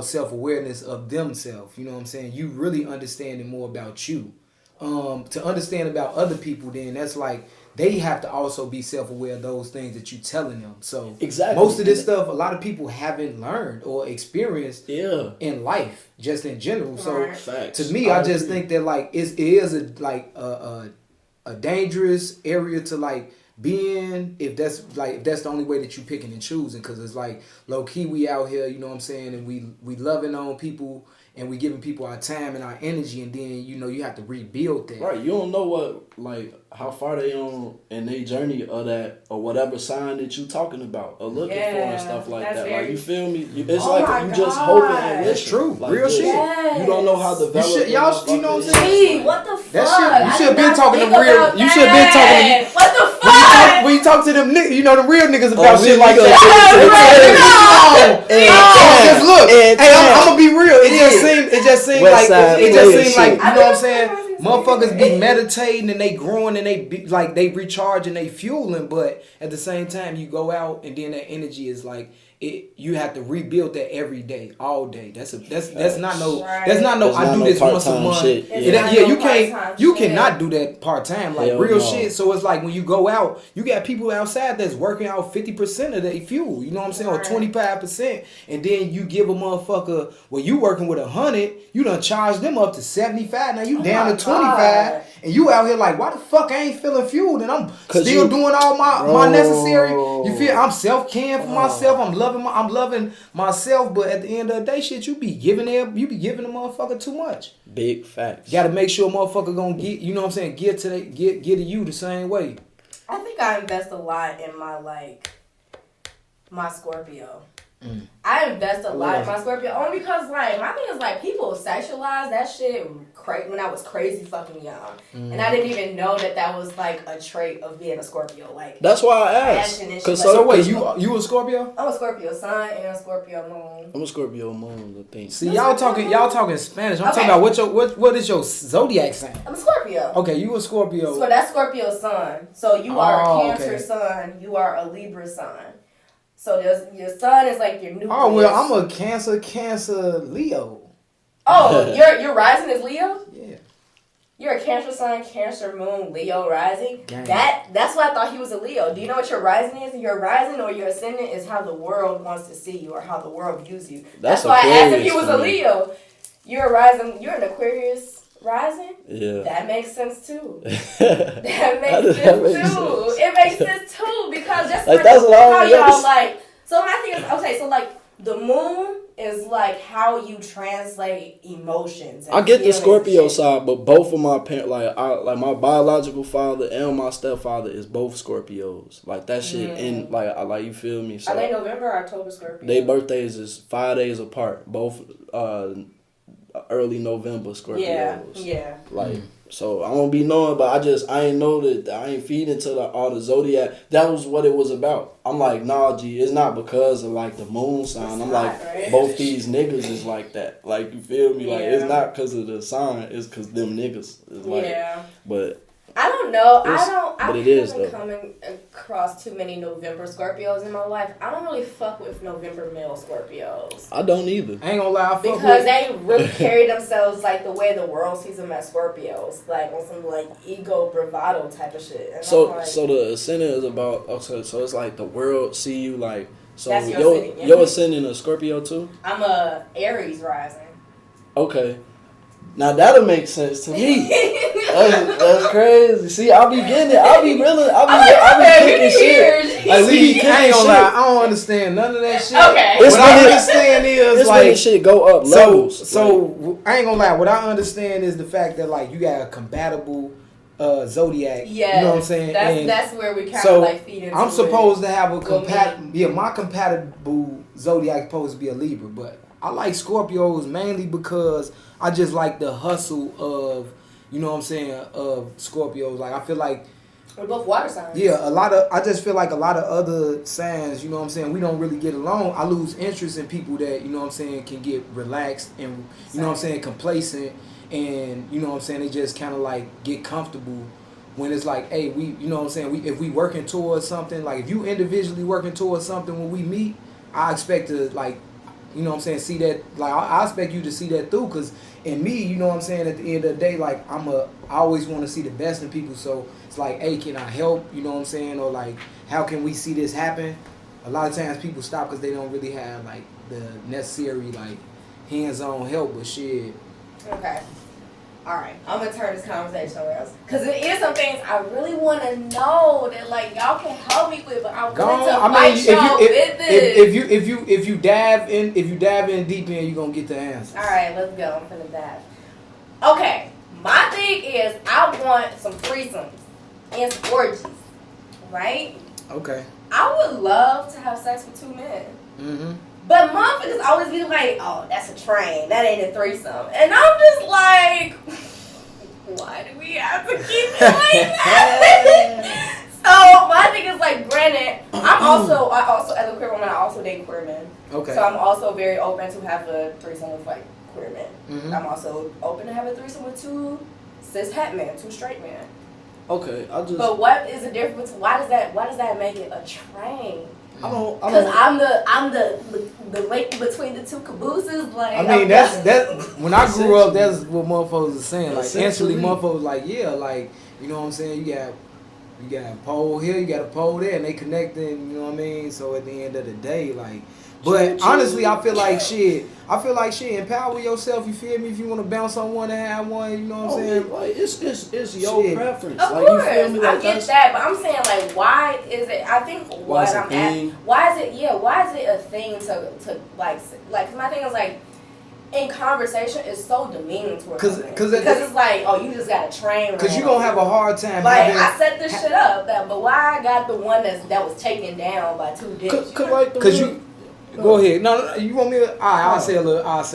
self awareness of themselves. You know what I'm saying? You really understanding more about you. To understand about other people, then that's like they have to also be self aware of those things that you telling them. So exactly. Most of this stuff a lot of people haven't learned or experienced in life, just in general. So to me, I just think that like it is a dangerous area to like be in if that's the only way that you picking and choosing, because it's like low key we out here, you know what I'm saying, and we loving on people and we giving people our time and our energy, and then you have to rebuild that. Right, you don't know what how far they on in their journey of that or whatever sign that you talking about or looking for and stuff like that. Like you feel me? It's like you just hoping and wishing. That's true. Like, real shit. You don't know how developed. You know what I'm saying? What the fuck? That shit. You should have been talking to real. You should have been talking to. What the fuck? When you talk to them niggas, the real niggas about shit like that. Just look. Hey, I'm gonna be real. It just seemed like you know what I'm saying. Motherfuckers be meditating and they growing and they be like they recharging, they fueling, but at the same time you go out and then that energy is like you have to rebuild that every day, all day. That's not no I do this once a month. You cannot do that part time like real shit. So it's like when you go out, you got people outside that's working out 50% of their fuel. You know what I'm saying, or 25%, and then you give a motherfucker. Well, you working with 100, you done charge them up to 75. Now you down to 25, and you out here like, why the fuck I ain't feeling fueled and I'm still doing all my necessary. You feel I'm self-caring for myself. I'm loving myself, but at the end of the day, shit, you be giving a motherfucker too much. Big facts. Got to make sure a motherfucker gonna get, you know what I'm saying, get to you the same way. I think I invest a lot in my Scorpio. I invest a lot in my Scorpio only because my thing is people sexualize that shit when I was crazy fucking young, and I didn't even know that was a trait of being a Scorpio. That's why I asked. So wait, you a Scorpio? I'm a Scorpio sun and a Scorpio moon. I'm a Scorpio moon, I think. See, y'all talking Spanish. I'm talking about what is your zodiac sign? I'm a Scorpio. Okay, you a Scorpio. So that's Scorpio sun. So you are a Cancer sun. You are a Libra sun. So your sun is your nucleus. Oh well, I'm a Cancer Leo. Oh, your rising is Leo? Yeah. You're a Cancer sun, Cancer moon, Leo rising. Gang. That's why I thought he was a Leo. Do you know what your rising is? Your rising or your ascendant is how the world wants to see you or how the world views you. That's why I asked if he was a Leo. You're a rising. You're an Aquarius rising. Yeah. That makes sense too. That makes sense too. It makes sense too because that's how y'all So my thing is okay. So the moon is how you translate emotions. I get the Scorpio side, but both of my parents, my biological father and my stepfather is both Scorpios. That shit, and you feel me? So are they November or October Scorpio? Their birthdays is 5 days apart. Both early November Scorpios. Yeah. So I don't be knowing, but I ain't know that I ain't feed into all the zodiac. That was what it was about. I'm like, nah, G, it's not because of the moon sign. Both these niggas is like that. You feel me? It's not because of the sign. It's because them niggas is But I don't know. I haven't coming across too many November Scorpios in my life. I don't really fuck with November male Scorpios. I don't either. I ain't gonna lie. Because they really carry themselves the way the world sees them as Scorpios. On some ego bravado type of shit. And so the ascendant is about, so it's the world see you so that's your ascendant a Scorpio too? I'm a Aries rising. Okay. Now that'll make sense to me. That's crazy. See, I'll be getting it. I'll be picking shit. I ain't gonna lie. I don't understand none of that shit. Okay. What I understand is when shit go up levels. So I ain't gonna lie. What I understand is the fact that you got a compatible zodiac. Yeah. You know what I'm saying? That's where we kind of feed into I'm supposed to have my compatible zodiac supposed to be a Libra, but I like Scorpios mainly because I just like the hustle of, you know what I'm saying, of Scorpios. I feel like we're both water signs. Yeah, I just feel like a lot of other signs, you know what I'm saying, we don't really get along. I lose interest in people that, you know what I'm saying, can get relaxed and, you know what I'm saying, complacent, and, you know what I'm saying, they just kind of get comfortable when it's hey, we, you know what I'm saying, if we working towards something, if you individually working towards something when we meet, I expect to you know what I'm saying, see that, I expect you to see that through, because in me, you know what I'm saying, at the end of the day, I always want to see the best in people, so it's hey, can I help, you know what I'm saying, or how can we see this happen? A lot of times people stop because they don't really have, the necessary, hands-on help, but shit. Okay. Alright, I'm going to turn this conversation around. Because it is some things I really want to know that, y'all can help me with, but I want to fight y'all with this. If you dive in deep in, you're going to get the answers. Alright, let's go. I'm finna dive. Okay, my thing is I want some threesomes and some orgies, right? Okay. I would love to have sex with 2 men. Mm-hmm. But motherfuckers always be oh, that's a train. That ain't a threesome. And I'm just why do we have to keep doing that? So my thing is granted, I also as a queer woman, I also date queer men. Okay. So I'm also very open to have a threesome with queer men. Mm-hmm. I'm also open to have a threesome with 2 cis het men, 2 straight men. Okay, But what is the difference? Why does that make it a train? Because I'm the link between the 2 cabooses. Like I mean, that's when I grew up. That's what motherfuckers are saying. Like instantly, motherfuckers like like you know what I'm saying. You got a pole here, you got a pole there, and they connecting. You know what I mean. So at the end of the day, like. But honestly, I feel like shit. Empower yourself. You feel me? If you want to bounce on one and have one, you know what I'm saying? Like it's your preference. Of like, course, you feel me? Like, I get that, but I'm saying like, why is it? I think why is it a thing to like? Cause my thing is like, in conversation is so demeaning towards because it's like, oh, you just got a train. Because you gonna have a hard time. Like I set this shit up, but why I got the one that was taken down by 2 dicks? Because you. Go ahead. No, you want me to? I'll say a little. I'll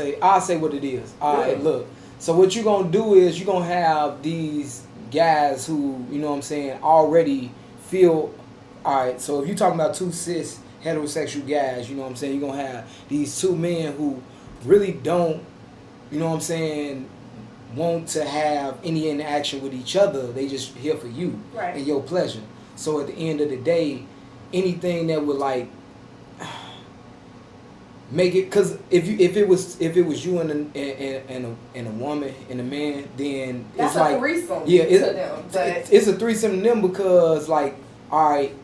say what it is. All right, look. So what you gonna do is you gonna have these guys who, you know what I'm saying, already feel. All right. So if you're talking about 2 cis heterosexual guys, you know what I'm saying, you're gonna have these 2 men who really don't, you know what I'm saying, want to have any interaction with each other. They just here for you and your pleasure. So at the end of the day, anything that would like make it, because if it was you and a woman and a man, then that's it's like a threesome. Yeah, it's a threesome to them because like, all right,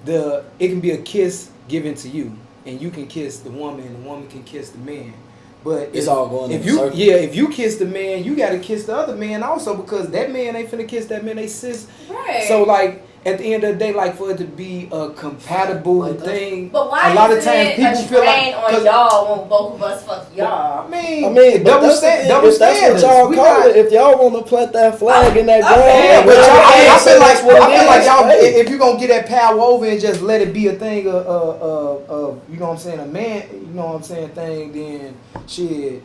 it can be a kiss given to you, and you can kiss the woman, and the woman can kiss the man. But it's all going in a circle. If you kiss the man, you got to kiss the other man also, because that man ain't finna kiss that man. They sis. Right. So like, at the end of the day, like, for it to be a compatible thing, but why a lot of times people feel like on y'all when both of us fuck y'all. I mean, double standards. That's what y'all call it. If y'all want to plant that flag in that ground, but I feel like y'all, if you gonna get that power over and just let it be a thing of you know what I'm saying, a man, you know what I'm saying, thing, then shit,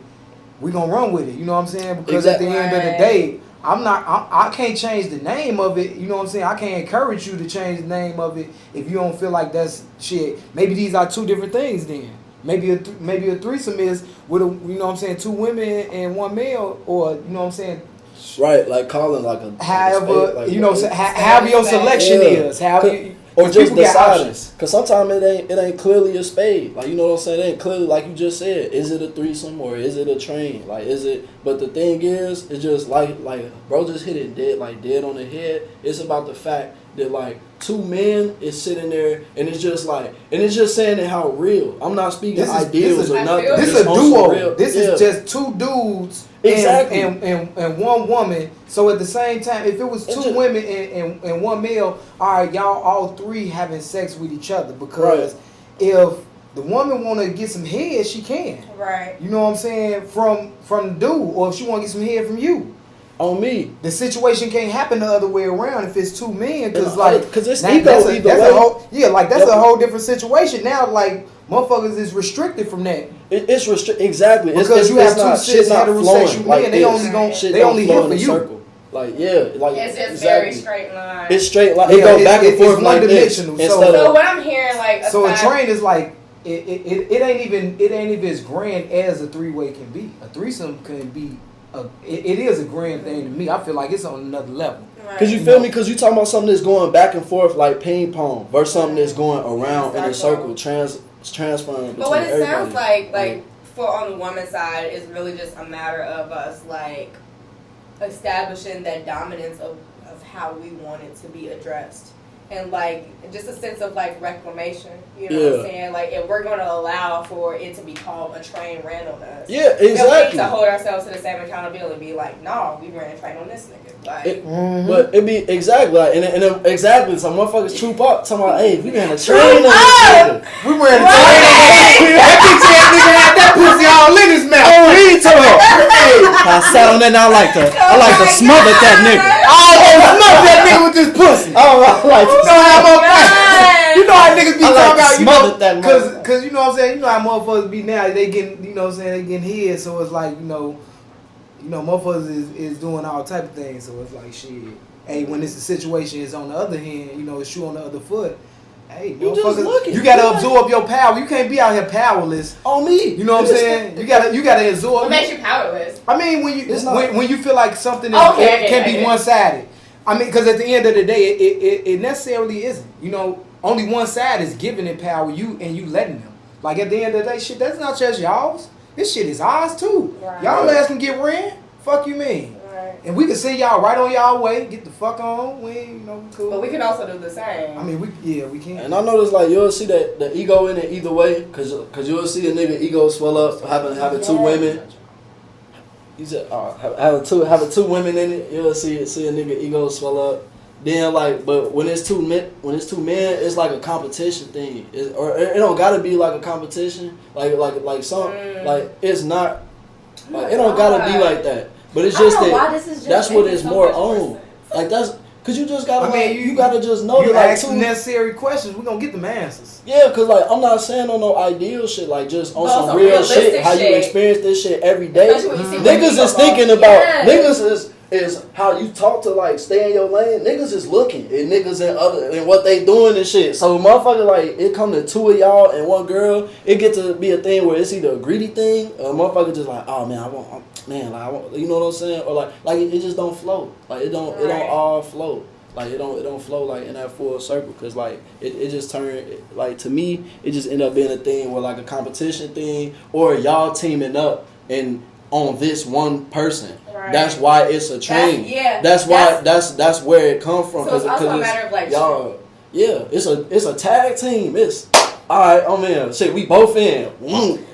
we gonna run with it. You know what I'm saying? Because at the end of the day, I can't change the name of it. You know what I'm saying? I can't encourage you to change the name of it if you don't feel like that's shit. Maybe these are 2 different things then. Maybe a threesome is with a, you know what I'm saying, 2 women and 1 male, or you know what I'm saying. Right, like calling like a. However, like, you know, however your selection is, or just deciding. Because sometimes it ain't clearly a spade. Like, you know what I'm saying? It ain't clearly, like you just said, is it a threesome or is it a train? Like, is it? But the thing is, it's just like bro just hit it dead on the head. It's about the fact that like 2 men is sitting there, and it's just like, and it's just saying it how real. I'm not speaking ideals or nothing. This is a duo. This is just 2 dudes. Exactly. And 1 woman. So at the same time, if it was 2 women and 1 male, all right, y'all all 3 having sex with each other, because if the woman want to get some head, she can. Right. You know what I'm saying? From the dude, or if she want to get some head from you. On me, the situation can't happen the other way around if it's 2 men, because it's that's a whole different situation now. Like, motherfuckers is restricted from that. It's restricted exactly because you have 2 cis heterosexual men. They only here for you. Circle. Like it's just very straight line. It's straight line. It goes back and forth like dimensional. So what I'm hearing, like, so a train is like it ain't even as grand as a 3-way can be. A threesome can be. It is a grand thing to me. I feel like it's on another level. Because you feel me? Because you talking about something that's going back and forth like ping pong versus something that's going around in a circle, transferring. But what it sounds like for on the woman's side, is really just a matter of us like establishing that dominance of how we want it to be addressed. And like just a sense of like reclamation, you know what I'm saying? Like, if we're going to allow for it to be called a train ran on us, exactly. Then we need to hold ourselves to the same accountability. Be like, no, we ran a train on this nigga. Like, but it be exactly like, and exactly some motherfuckers troop up talking about, hey, we ran a train on this nigga. We ran a train. That bitch ass nigga had that pussy all in his mouth. Oh, he told me. I sat on that and I like to smother that nigga. Smother that nigga with this pussy. Oh, I like to. You know how niggas be talking about, that because you know what I'm saying, you know how motherfuckers be now, they getting, you know what I'm saying, they getting hit, so it's like, you know, motherfuckers is doing all type of things, so it's like, shit, hey, when it's a situation is on the other hand, you know, it's shoe on the other foot, Hey, you just looking. You gotta absorb your power. You can't be out here powerless. On me. You know what I'm saying? You gotta absorb. What makes you powerless? I mean, when you feel like something can be one-sided. I mean, because at the end of the day, it necessarily isn't. You know, only one side is giving it power. You letting them. Like at the end of the day, shit, that's not just y'all's. This shit is ours too. Right. Y'all ass can get ran. Fuck you mean? Right. And we can send y'all right on y'all way. Get the fuck on. We cool. But we can also do the same. I mean, we can. And I notice like you'll see that the ego in it either way, cause you'll see a nigga ego swell up having two women. You said having two women in it. You'll see a nigga ego swell up. Then like, but when it's two men, it's like a competition thing. It don't gotta be like a competition. Like it's not. Like, it don't gotta be like that. But it's just that's what it's more on. Like that's. Cause you just gotta, you gotta just know. You ask some necessary questions, we gonna get them answers. Yeah, cause like I'm not saying on no ideal shit, like just on some real shit. How you experience this shit every day. Niggas is thinking about niggas is how you talk to like stay in your lane. Niggas is looking and niggas and what they doing and shit. So motherfucker, like it come to two of y'all and one girl, it get to be a thing where it's either a greedy thing or motherfucker just like, oh man, I want, you know what I'm saying? Or like it just don't flow. Like it don't all flow. Like it don't flow like in that full circle. Cause like it just turned like to me it just end up being a thing where like a competition thing or y'all teaming up and on this one person. Right. That's why it's a trend. That's where it come from. So it's also a matter of like y'all. Yeah, it's a tag team. It's alright, I'm in. Shit, we both in.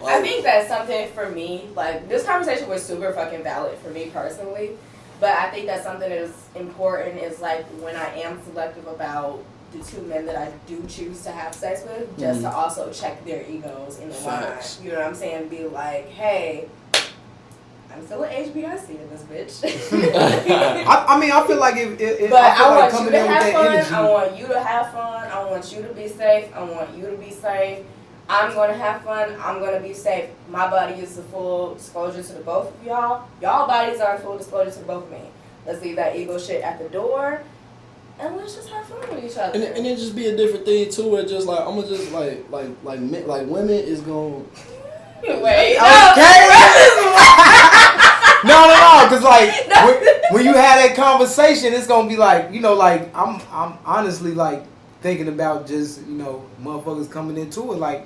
I think that's something for me. Like this conversation was super fucking valid for me personally. But I think that's something that is important is like when I am selective about the two men that I do choose to have sex with, just to also check their egos in the line. You know what I'm saying? Be like, hey, I'm still an HBIC in this bitch. I mean, I feel like I want you to have fun. I want you to have fun. I want you to be safe. I want you to be safe. I'm going to have fun. I'm going to be safe. My body is the full disclosure to the both of y'all. Y'all bodies are full disclosure to the both of me. Let's leave that ego shit at the door. And let's just have fun with each other. And it just be a different thing too. Where just like I'm gonna just like women is gonna wait. No, because like when you have that conversation, it's gonna be like like I'm honestly like thinking about just motherfuckers coming into it like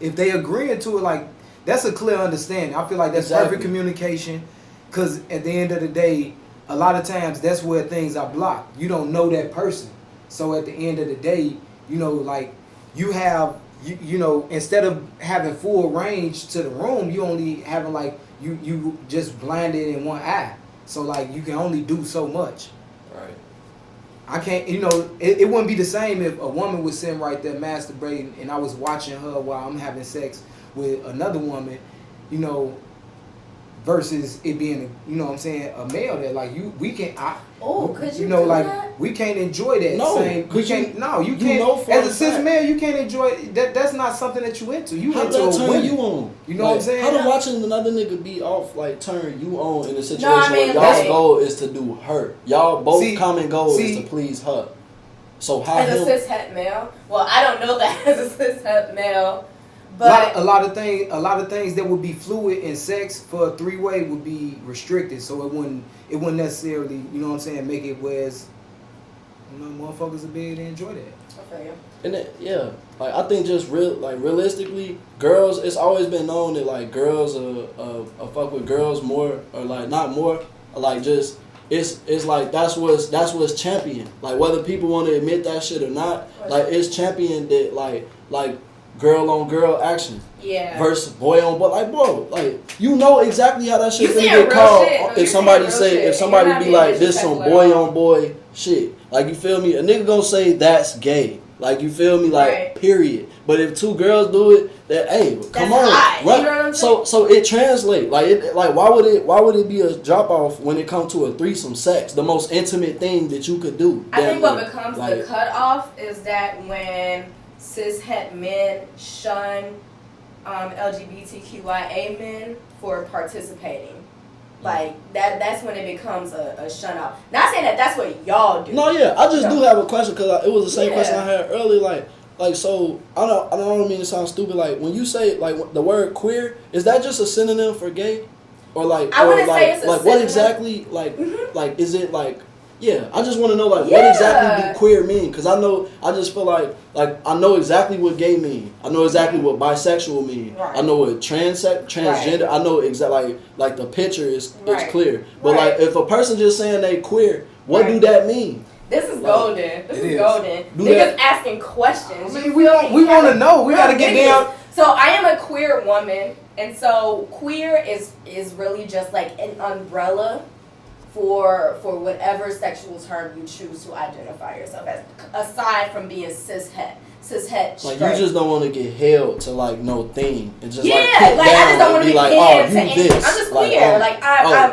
if they agreeing to it like that's a clear understanding. I feel like that's perfect communication. Because at the end of the day, a lot of times that's where things are blocked. You don't know that person. So at the end of the day, like you have, instead of having full range to the room, you only having like, you just blinded in one eye. So like you can only do so much. Right. I can't, it wouldn't be the same if a woman was sitting right there masturbating and I was watching her while I'm having sex with another woman, versus it being, a male that like we can't. Could you do like that? We can't enjoy that. No, same. We can't. No, you can't. As a cis male, you can't enjoy that. That's not something that you into. You how into that a turn woman. You on? You know what I'm saying? How to watching another nigga be off like turn you on in a situation where y'all's goal is to do her. Y'all both common goal is to please her. So how as a cis het male? Well, I don't know that as a cis het male. But a lot of things that would be fluid in sex for a 3-way would be restricted, so it wouldn't necessarily, make it where it's, motherfuckers would be able to enjoy that. I feel you. And like I think just realistically, girls, it's always been known that like girls fuck with girls more or like not more, or like just it's like that's what's champion. Like whether people want to admit that shit or not, like it's champion that like girl on girl action. Yeah. Versus boy on boy. Like, bro, like, exactly how that shit gonna get called. If somebody be like, this some boy on boy shit. Like, you feel me? A nigga gonna say that's gay. Like, you feel me? Like, period. But if two girls do it, that hey, come on. Right? You know what I'm saying? So it translates. Like, why would it be a drop off when it comes to a threesome sex? The most intimate thing that you could do. I think what becomes the cutoff is that when cis het men shun LGBTQIA men for participating. Like that's when it becomes a shun out. Not saying that that's what y'all do. No, yeah, I just do have a question because it was the same question I had earlier. Like, like, so I don't mean to sound stupid. Like, when you say like the word queer, is that just a synonym for gay, or like, I wouldn't like, say it's a like synonym. what exactly like is it like? Yeah, I just want to know like what exactly do queer mean? Because I just feel like I know exactly what gay mean. I know exactly what bisexual mean. Right. I know what transgender. Right. I know exactly like the picture is clear. But like if a person just saying they queer, what do that mean? This is golden. This is golden. Do Niggas asking questions. I mean, we want to know. We got to get down. So I am a queer woman, and so queer is really just like an umbrella for whatever sexual term you choose to identify yourself as, aside from being cishet Like straight. you just don't want to get held to like no thing and just I just don't want to be like, pinned to you anything. this. I'm just queer.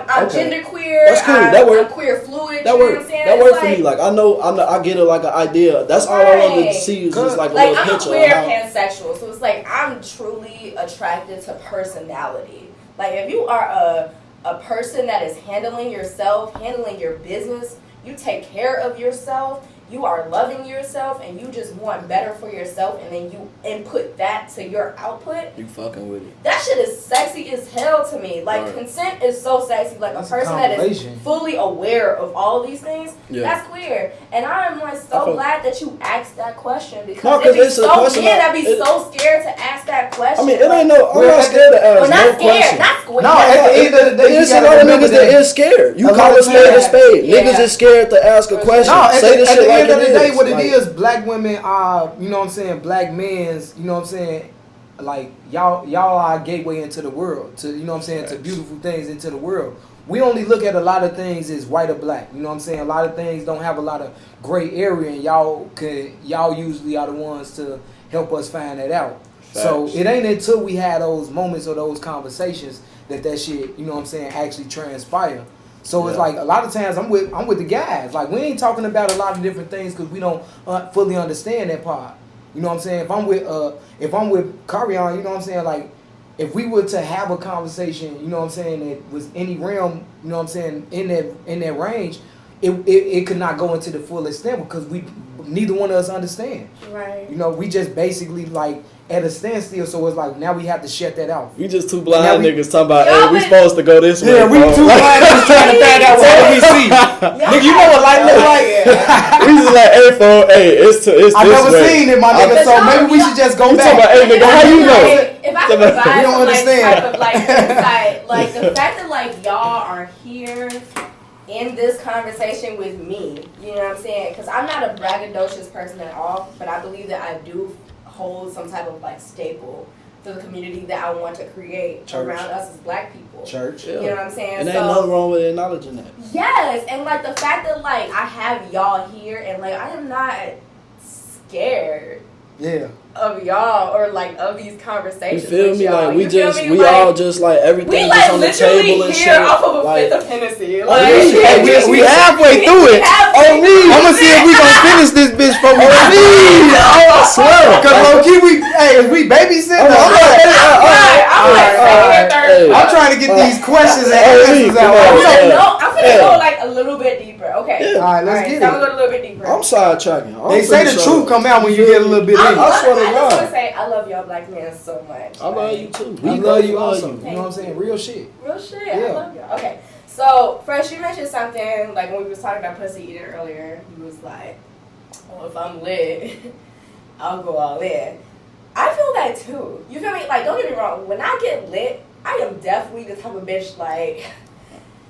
I'm gender queer. That's cool. That work. I'm queer fluid. That you know work. what I'm saying? That work for me. Like I know. I get it. Like an idea. That's all I wanted to see is just like a little I'm picture. a queer pansexual, so it's like I'm truly attracted to personality. Like if you are a person that is handling yourself, handling your business, you take care of yourself, you are loving yourself, and you just want better for yourself, and then you input that to your output. You fucking with it. That shit is sexy as hell to me. Like consent is so sexy. Like a person that is fully aware of all of these things, that's queer. And I'm like so glad that you asked that question because it'd be so scared. I'd be so scared to ask that question. I mean, it ain't no. I'm not scared to ask no question. Not scared. No, at the end of the day, there's a lot of niggas that is scared. You call a spade a spade. Niggas is scared to ask a question. No, say this shit like at the end of the day, what it is, black women are, you know what I'm saying, black men's, you know what I'm saying, like y'all are a gateway into the world, to, you know what I'm saying, to beautiful things into the world. We only look at a lot of things as white or black, you know what I'm saying. A lot of things don't have a lot of gray area, and y'all usually are the ones to help us find that out. Facts. So it ain't until we had those moments or those conversations that shit, you know what I'm saying, actually transpire. So it's like a lot of times I'm with the guys. Like we ain't talking about a lot of different things because we don't fully understand that part. You know what I'm saying? If I'm with Kahrion, you know what I'm saying? Like if we were to have a conversation, you know what I'm saying, that was any realm, you know what I'm saying, in that range, it could not go into the full extent because neither one of us understand. Right. You know, we just basically like at a standstill, so it's like now we have to shut that out. We just two blind niggas talking about, hey, we supposed to go this way. Yeah, we two blind niggas trying to find out what we see. Nigga, you know what life look like? We just like, hey, fool, hey, it's I this never way. seen it, my nigga, so maybe we should just go back. Talking about, hey, nigga, how you know? If I could provide we don't some understand. type of like insight, like the fact that like y'all are here in this conversation with me, you know what I'm saying? Because I'm not a braggadocious person at all, but I believe that I do hold some type of like staple to the community that I want to create around us as black people. You know what I'm saying? And ain't nothing wrong with acknowledging that. Yes, and like the fact that like I have y'all here and like I am not scared. Yeah. Of y'all or like of these conversations. You feel me? Y'all. Like we all just like everything just on the table and shit. We like literally here off of a fifth of Hennessy. Like we halfway through it. On me. I'm gonna see if we gonna finish this bitch for me. On me. I swear. Cause low key we babysitting. I'm trying to get these questions and answers out. I'm gonna go like a little bit deeper. Okay. All right, let's get it. I'm gonna go a little bit deeper. I'm sidetracking. They say the truth come out when you get a little bit in. I just want to say I love y'all black men so much. I love you too. We love you also. You know what I'm saying? Real shit. Real shit. Yeah. I love y'all. Okay. So, Frsh, you mentioned something like when we was talking about pussy eating earlier. You was like, "Oh, if I'm lit, I'll go all in." I feel that too. You feel me? Like, don't get me wrong. When I get lit, I am definitely the type of bitch like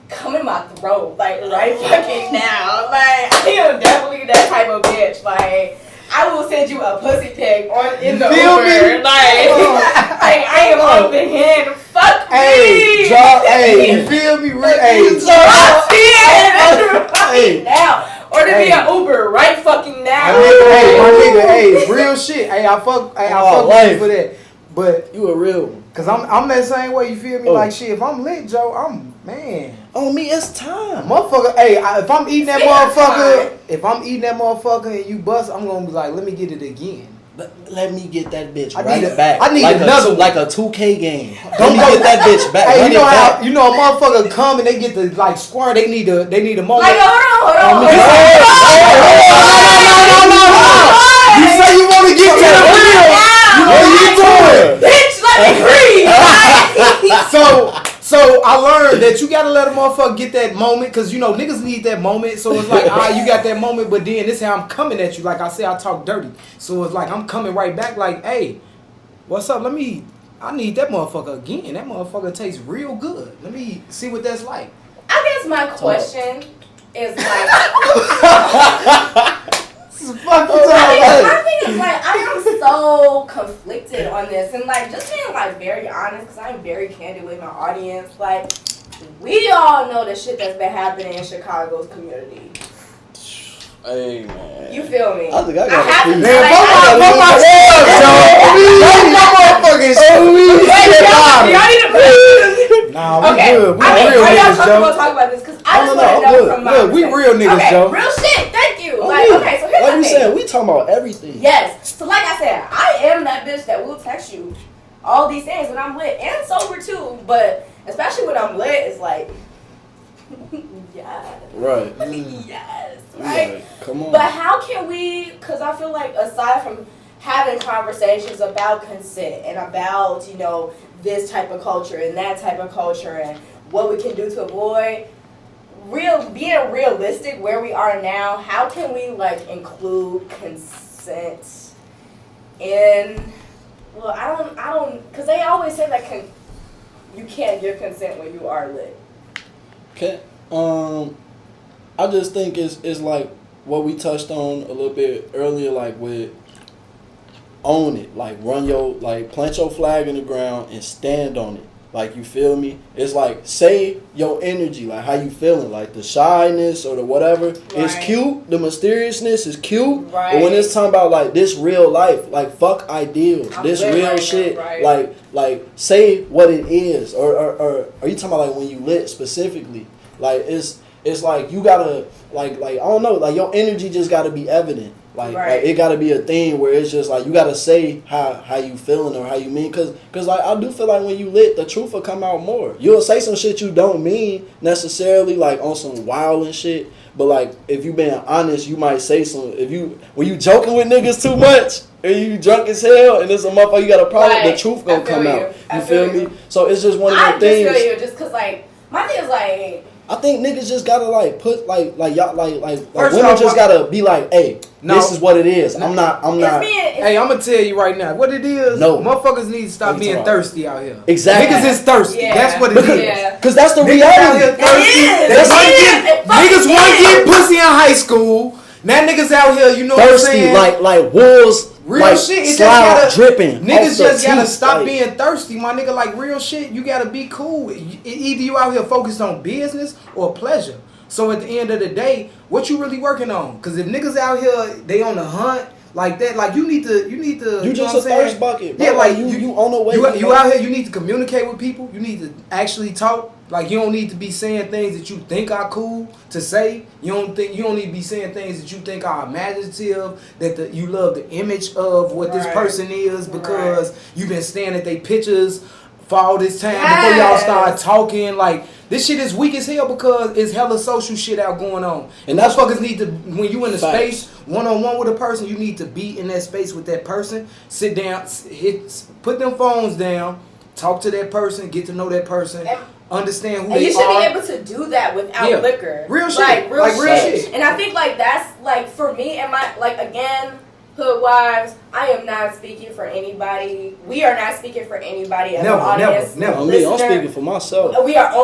come in my throat, like right fucking now. Like, I am definitely that type of bitch. Like, I will send you a pussy pic in the Uber. Like I am on the hand. Fuck me. You feel me? Hey, now. Or to be an Uber right fucking now. My nigga, real shit. I fuck with you for that. But you a real one. Cause I'm that same way, you feel me? Like shit, if I'm lit, Joe, man. On me, it's time. Motherfucker, if I'm eating that motherfucker and you bust, I'm gonna be like, let me get it again. Let me get that bitch back. I need another one. Like a 2K game. Let me get that bitch back. Hey, you know a motherfucker come and they get the like square. They need a moment. Like, hold on. You say you want to get to the real. What are you doing? Bitch, let me breathe. So I learned that you gotta let a motherfucker get that moment, cause you know niggas need that moment. So it's like, you got that moment, but then this is how I'm coming at you. Like I say, I talk dirty. So it's like I'm coming right back. Like, hey, what's up? I need that motherfucker again. That motherfucker tastes real good. Let me see what that's like. I guess my question is like. I think it's like I am so conflicted on this, and like just being like very honest, because I'm very candid with my audience. Like, we all know the shit that's been happening in Chicago's community. Hey man, You feel me? I think I got have to man, y'all need to Nah, we okay. good. We I mean, real are y'all niggas, comfortable Joe. talking about this? Because I just want to know from my Look, we real niggas, okay, Joe. real shit. Thank you. Oh, Like, yeah. okay, so here's like the we thing. said, we talking about everything. Yes. So like I said, I am that bitch that will text you all these things when I'm lit and sober too. But especially when I'm lit, it's like, yes. Right. Yes. Right. Like, come on. But how can we? Because I feel like aside from having conversations about consent and about this type of culture and that type of culture and what we can do to avoid being realistic where we are now, how can we like include consent in? Well, I don't, because they always say that you can't give consent when you are lit. Okay. I just think it's like what we touched on a little bit earlier, like with own it, like plant your flag in the ground and stand on it. Like, you feel me? It's like, say your energy, like how you feeling, like the shyness or the whatever. Right. It's cute. The mysteriousness is cute. Right. But when it's talking about like this real life, like fuck ideals, this real right shit, now, right. like say what it is. Or are you talking about like when you lit specifically? Like it's like you gotta like I don't know, like your energy just gotta be evident. Like it gotta be a thing where it's just like you gotta say how you feeling or how you mean, cause like I do feel like when you lit, the truth will come out more. You'll say some shit you don't mean necessarily, like on some wild and shit, but like if you being honest, you might say some. When you joking with niggas too much and you drunk as hell and there's a motherfucker you got a problem, the truth gonna come out. You feel me? So it's just one of them things. I just feel you, just cause like my thing is like. I think niggas just gotta like put like y'all like women just gotta be like, hey, this is what it is. I'm not. Hey, I'm gonna tell you right now what it is. No, motherfuckers need to stop being thirsty out here. Exactly. Niggas is thirsty. Yeah. That's what it is. Cause that's the reality. Niggas want to get pussy in high school. Now niggas out here, you know thirsty, what I'm saying? like wolves. Real like shit. It just gotta, dripping. Niggas just gotta stop being thirsty, my nigga. Like real shit, you gotta be cool. Either you out here focused on business or pleasure. So at the end of the day, what you really working on? Cause if niggas out here, they on the hunt like that, like you need to. You just a thirst bucket, bro. Yeah, like you on the way. You out here. You need to communicate with people. You need to actually talk. Like you don't need to be saying things that you think are cool to say. You don't need to be saying things that you think are imaginative. That you love the image of what this person is because you've been staring at their pictures for all this time before y'all start talking. Like this shit is weak as hell because it's hella social shit out going on. And that's fuckers need to, when you in the space one-on-one with a person, you need to be in that space with that person. Sit down, put them phones down, talk to that person, get to know that person. Understand who they are. And you should be able to do that without liquor. Real shit. Like real shit. And I think like that's like for me and my like again, Hoodwives, I am not speaking for anybody. We are not speaking for anybody as an audience. Never. I'm speaking for myself. We are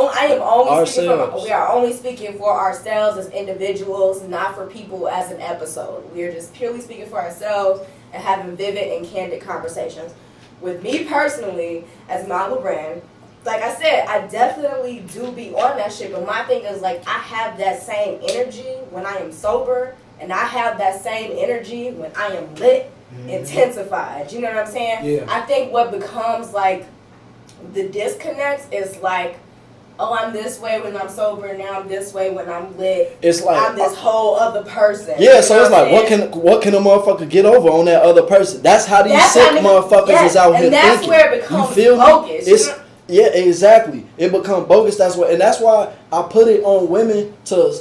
only speaking for ourselves as individuals, not for people as an episode. We are just purely speaking for ourselves and having vivid and candid conversations. With me personally, as Mama Brand, like I said, I definitely do be on that shit, but my thing is like I have that same energy when I am sober, and I have that same energy when I am lit, intensified. You know what I'm saying? Yeah. I think what becomes like the disconnects is like, oh, I'm this way when I'm sober, now I'm this way when I'm lit. It's like I'm this whole other person. Yeah, so it's like what can a motherfucker get over on that other person? That's how these sick motherfuckers is out here and that's thinking. Where it becomes you feel bogus. Me? Yeah, exactly. It become bogus. That's why I put it on women to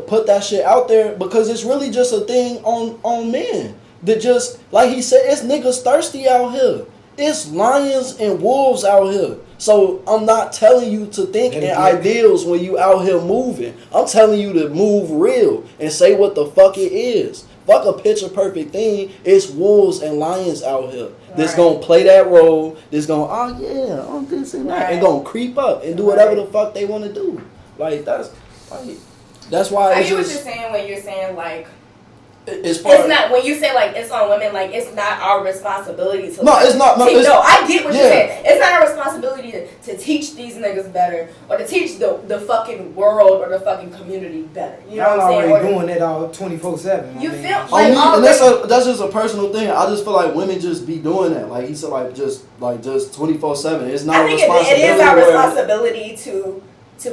put that shit out there, because it's really just a thing on men. that just, like he said, it's niggas thirsty out here. It's lions and wolves out here. So I'm not telling you to think in ideals when you out here moving. I'm telling you to move real and say what the fuck it is. Fuck a picture perfect thing. It's wolves and lions out here. That's gonna play that role. That's gonna, this and that. And gonna creep up and do whatever the fuck they want to do. Like, that's why I it's get what just... you're saying when you're saying, like... It's not when you say like it's on women, like it's not our responsibility to. No, it's not. No, I get what you're saying. It's not our responsibility to teach these niggas better or to teach the fucking world or the fucking community better. You know what I'm saying? Already doing it all 24/7. You feel like and that's just a personal thing. I just feel like women just be doing that. Like he said, just 24/7. It's not. I think it is our responsibility to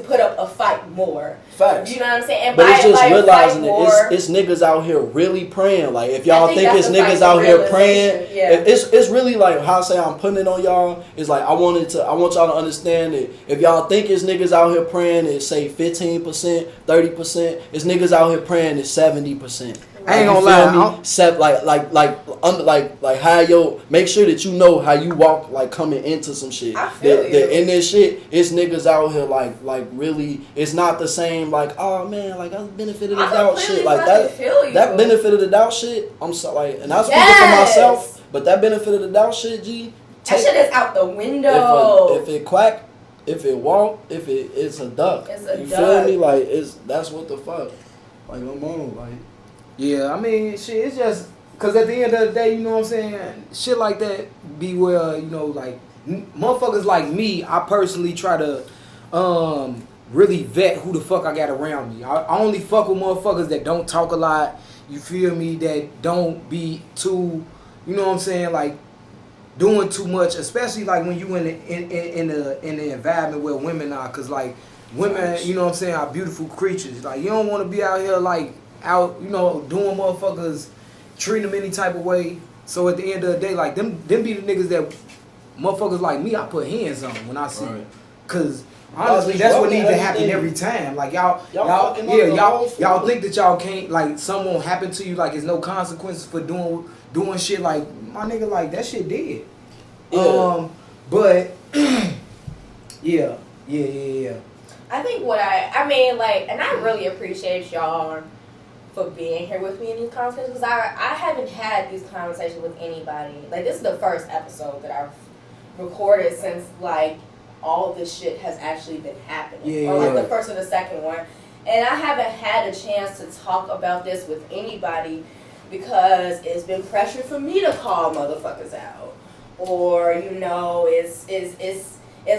put up a fight more. Facts. You know what I'm saying? And but it's just realizing it's niggas out here really praying. Like, if y'all think it's niggas out here praying, it's really like how I say I'm putting it on y'all. It's like I want y'all to understand that if y'all think it's niggas out here praying, it's say 15%, 30%. It's niggas out here praying, it's 70%. I ain't gonna lie. Set like how yo make sure that you know how you walk like coming into some shit. I feel you. In this shit, it's niggas out here like really. It's not the same like, oh man, like I benefited of the doubt shit like that. That benefit of the doubt shit. I'm so like, and I was speaking for myself, but that benefit of the doubt shit, that shit is out the window. If it quack, if it walk, if it's a duck. It's a you duck. feel me? Like that's what the fuck. Like I'm on like. Yeah, I mean, shit, it's just, because at the end of the day, you know what I'm saying, shit like that be where, you know, like, motherfuckers like me, I personally try to really vet who the fuck I got around me. I only fuck with motherfuckers that don't talk a lot, you feel me, that don't be too, you know what I'm saying, like, doing too much, especially, like, when you in the environment where women are, because, like, women, you know what I'm saying, are beautiful creatures. Like, you don't want to be out here, like, out, you know, doing motherfuckers, treating them any type of way. So at the end of the day, like, them be the niggas that motherfuckers like me, I put hands on when I see them. Cause honestly, that's what needs to happen every time. Like y'all think that y'all can't, like, something won't happen to you, like there's no consequences for doing shit. Like, my nigga, like, that shit dead. Yeah. But yeah. I think I mean, like, and I really appreciate y'all for being here with me in these conversations, because I haven't had these conversations with anybody. Like, this is the first episode that I've recorded since, like, all this shit has actually been happening. Or, like, the first or the second one. And I haven't had a chance to talk about this with anybody because it's been pressure for me to call motherfuckers out. Or, you know, it's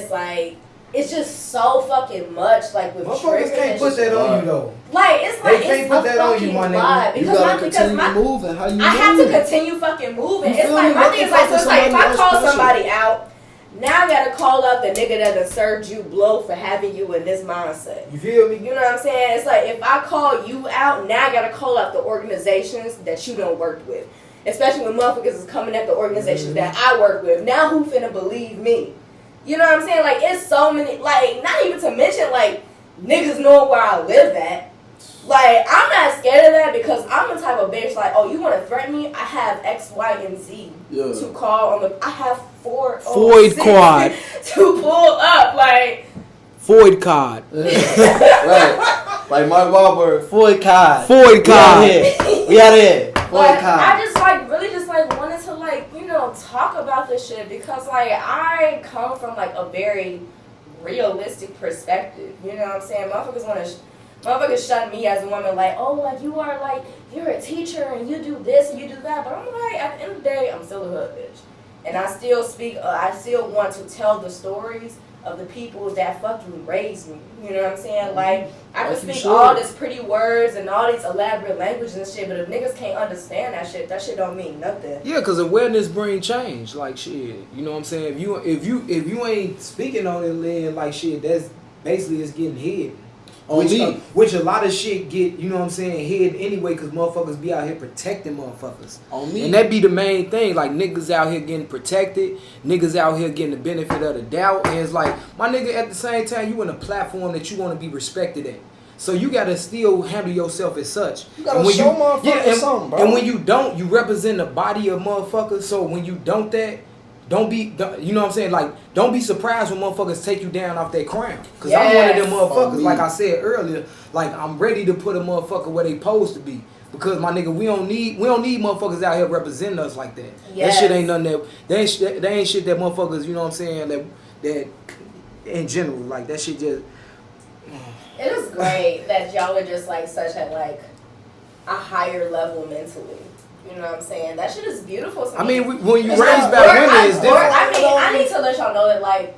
like... It's just so fucking much, like, with motherfuckers can't put that on you, though. Like, it's like, they can't put that on you, my nigga. You gotta continue moving. How you I have to continue fucking moving. It's like, my thing is like, so it's like, if I call somebody out, now I gotta call up the nigga that done served you blow for having you in this mindset. You feel me? You know what I'm saying? It's like, if I call you out, now I gotta call out the organizations that you done worked with. Especially when motherfuckers is coming at the organizations that I work with. Now who finna believe me? You know what I'm saying? Like, it's so many, like, not even to mention, like, niggas knowing where I live at. Like, I'm not scared of that because I'm the type of bitch, like, oh, you want to threaten me? I have X, Y, and Z to call on the, I have Floyd quad to pull up, like. Floyd card. Right. Like Mark Wahlberg, Floyd card. Floyd card. We out here. Floyd card. I just, like, really just, like, wanted to, like, you know, talk about this shit because, like, I come from, like, a very realistic perspective. You know what I'm saying? Motherfuckers shun me as a woman, like, oh, like, you are, like, you're a teacher and you do this and you do that. But I'm like, at the end of the day, I'm still a hood bitch. And I still I still want to tell the stories of the people that fucking raised me. You know what I'm saying? Like, I can speak all these pretty words and all these elaborate languages and shit, but if niggas can't understand that shit don't mean nothing. Yeah, because awareness brings change. Like, shit, you know what I'm saying? If you ain't speaking on it, then, like, shit, that's basically it's getting hid. Which a lot of shit get, you know what I'm saying, hid anyway, because motherfuckers be out here protecting motherfuckers. On me. And that be the main thing. Like, niggas out here getting protected, niggas out here getting the benefit of the doubt. And it's like, my nigga, at the same time, you in a platform that you want to be respected at. So you gotta still handle yourself as such. You gotta show motherfuckers something, bro. And when you don't, you represent the body of motherfuckers. So when you don't don't be, you know what I'm saying? Like, don't be surprised when motherfuckers take you down off their crown. Because I'm one of them motherfuckers, like I said earlier, like, I'm ready to put a motherfucker where they supposed to be. Because, my nigga, we don't need motherfuckers out here representing us like that. Yes. That shit ain't nothing that ain't shit that motherfuckers, you know what I'm saying, that in general, like, that shit just... It is great that y'all are just, like, such at, like, a higher level mentally. You know what I'm saying? That shit is beautiful to me. I mean, when you raised by women, it's different. I need to let y'all know that, like,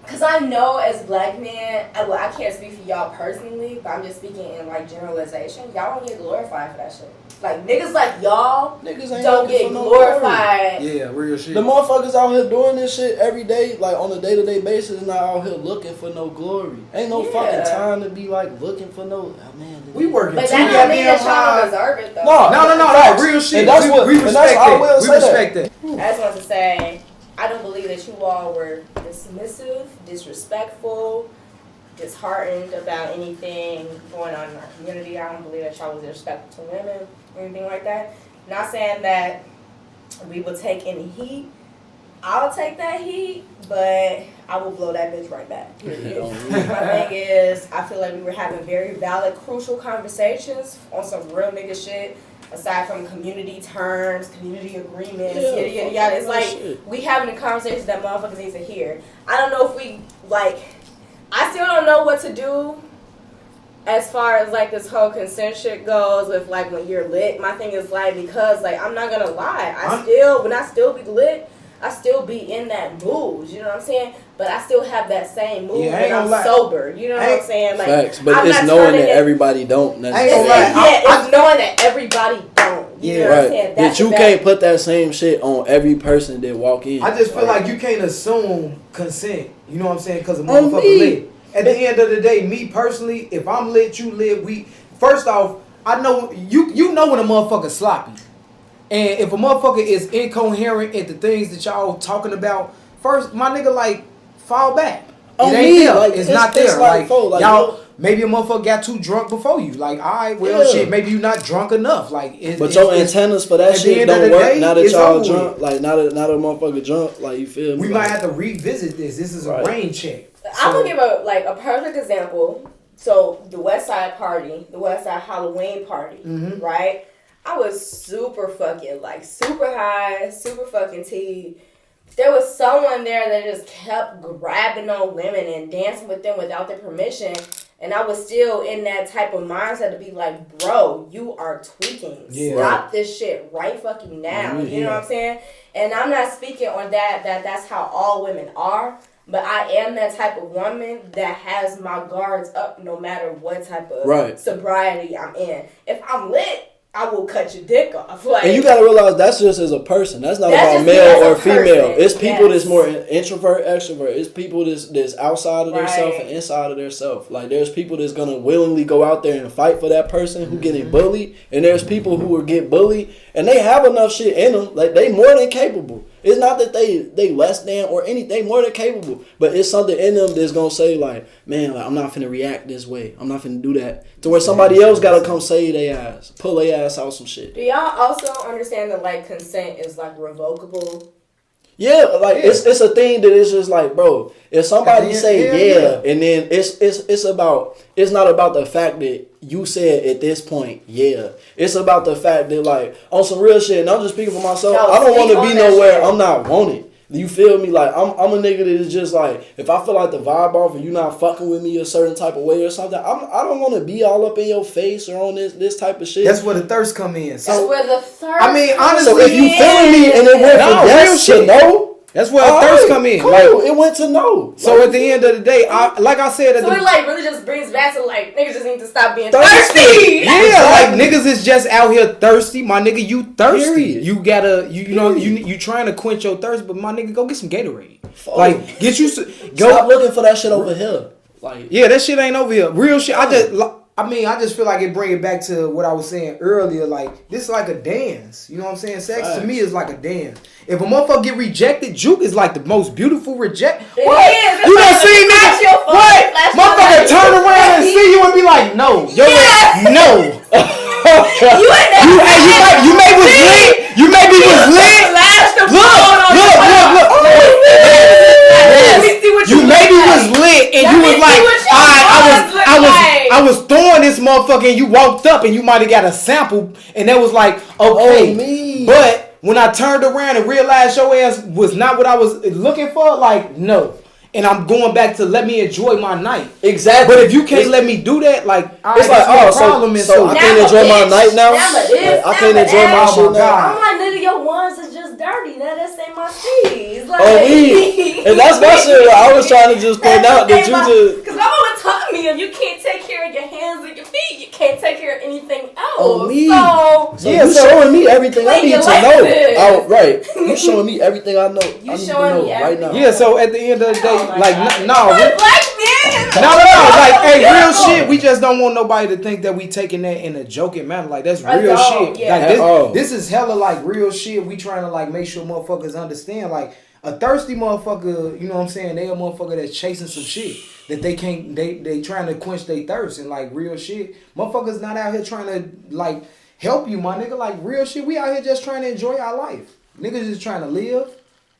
because I know as black men, I can't speak for y'all personally, but I'm just speaking in, like, generalization. Y'all don't get glorified for that shit. Like, niggas like y'all don't get glorified. Yeah, real shit. The motherfuckers out here doing this shit every day, like, on a day-to-day basis, not out here looking for no glory. Ain't no fucking time to be, like, looking for no... Oh, man. We working but that don't mean that y'all don't deserve it, though. No, real shit. And that's we respect that. We respect that. I just want to say, I don't believe that you all were dismissive, disrespectful, disheartened about anything going on in our community. I don't believe that y'all was disrespectful to women or anything like that. Not saying that we will take any heat. I'll take that heat, but I will blow that bitch right back. My thing is, I feel like we were having very valid, crucial conversations on some real nigga shit. Aside from community terms, community agreements, yada yada yada. It's like we having a conversation that motherfuckers need to hear. I don't know if we I still don't know what to do as far as like this whole consent shit goes with like when you're lit. My thing is like, because like I'm not gonna lie, when I still be lit, I still be in that mood, you know what I'm saying? But I still have that same mood when I'm sober, you know what I'm saying? Like, facts, but it's knowing that everybody don't necessarily. It's knowing that everybody don't. You know what I'm saying? That you can't put that same shit on every person that walk in. I just feel like you can't assume consent, you know what I'm saying? Because a motherfucker lit. At the end of the day, me personally, if I'm lit, you lit, first off, I know, you know when a motherfucker's sloppy. And if a motherfucker is incoherent at the things that y'all talking about, first, my nigga, like, fall back. It ain't there. Like, it's not there. Like y'all, maybe a motherfucker got too drunk before you. Like, all right, well, shit, maybe you not drunk enough. Like, but your antennas for that shit don't work now that y'all drunk. Like, not a motherfucker drunk. Like, you feel me? We might have to revisit this. This is a rain check. I'm gonna give a perfect example. So the Westside party, the Westside Halloween party, right? I was super fucking super high, super fucking tea. There was someone there that just kept grabbing on women and dancing with them without their permission. And I was still in that type of mindset to be like, bro, you are tweaking. Yeah. Stop this shit right fucking now. You know what I'm saying? And I'm not speaking on that's how all women are. But I am that type of woman that has my guards up no matter what type of sobriety I'm in. If I'm lit, I will cut your dick off. Like, and you gotta realize that's just as a person. That's not about male or female. It's people that's more introvert, extrovert. It's people that's outside of themselves and inside of themselves. Like, there's people that's gonna willingly go out there and fight for that person who getting bullied, and there's people who will get bullied and they have enough shit in them. Like, they more than capable. It's not that they less than or anything. They more than capable. But it's something in them that's going to say, like, man, like, I'm not finna react this way. I'm not finna do that. To where somebody else got to come save their ass. Pull their ass out some shit. Do y'all also understand that, like, consent is, like, revocable? Yeah, like, it's a thing that is just like, bro, if somebody say and then it's not about the fact that you said at this point, it's about the fact that, like, on some real shit, and I'm just speaking for myself, I don't want to be nowhere I'm not wanted. You feel me? Like, I'm a nigga that is just like, if I feel like the vibe off and you not fucking with me a certain type of way or something, I don't want to be all up in your face or on this type of shit. That's where the thirst come in. So, that's where the thirst I mean, honestly, so if you feeling me and it went from yes to no, that's where the thirst come in. Cool. Like, it went to no. So at the end of the day, like I said, it like really just brings back to like niggas just need to stop being thirsty. Yeah, like niggas is just out here thirsty. My nigga, you thirsty. Period. You gotta, you know, you trying to quench your thirst, but my nigga, go get some Gatorade. Like, get you go. Stop looking for that shit over here. Like, yeah, that shit ain't over here. Real shit. I I mean, I just feel like it bring it back to what I was saying earlier. Like, this is like a dance. You know what I'm saying? Sex to me is like a dance. If a motherfucker get rejected, juke is like the most beautiful reject. What? You done seen niggas? What? Motherfucker turn around and see you and be like, no. No. You may was lit. You maybe was lit. Look. You maybe was lit and you was like, I was throwing this motherfucker and you walked up and you might have got a sample and that was like, okay. But when I turned around and realized your ass was not what I was looking for, like, no. And I'm going back to let me enjoy my night. Exactly. But if you can't let me do that, like, it's like, so I can't enjoy my night now? I can't enjoy my shit now. I'm like, nigga, your ones is just dirty. That ain't my steez. Like, and that's my shit. I was trying to just point out that you just... Because my mama taught me if you can't take care of your hands and your feet, you can't take care of anything else. So you showing me everything I need to know. Right. You showing me everything I know. I need to know right now. Yeah, so at the end of the day, like, no. Like, hey, real shit. We just don't want nobody to think that we taking that in a joking manner. Like, that's real shit. Yeah. Like, this is hella like real shit. We trying to like make sure motherfuckers understand. Like, a thirsty motherfucker, you know what I'm saying? They a motherfucker that's chasing some shit that they can't. They trying to quench their thirst and like real shit. Motherfuckers not out here trying to like help you, my nigga. Like real shit. We out here just trying to enjoy our life. Niggas is trying to live.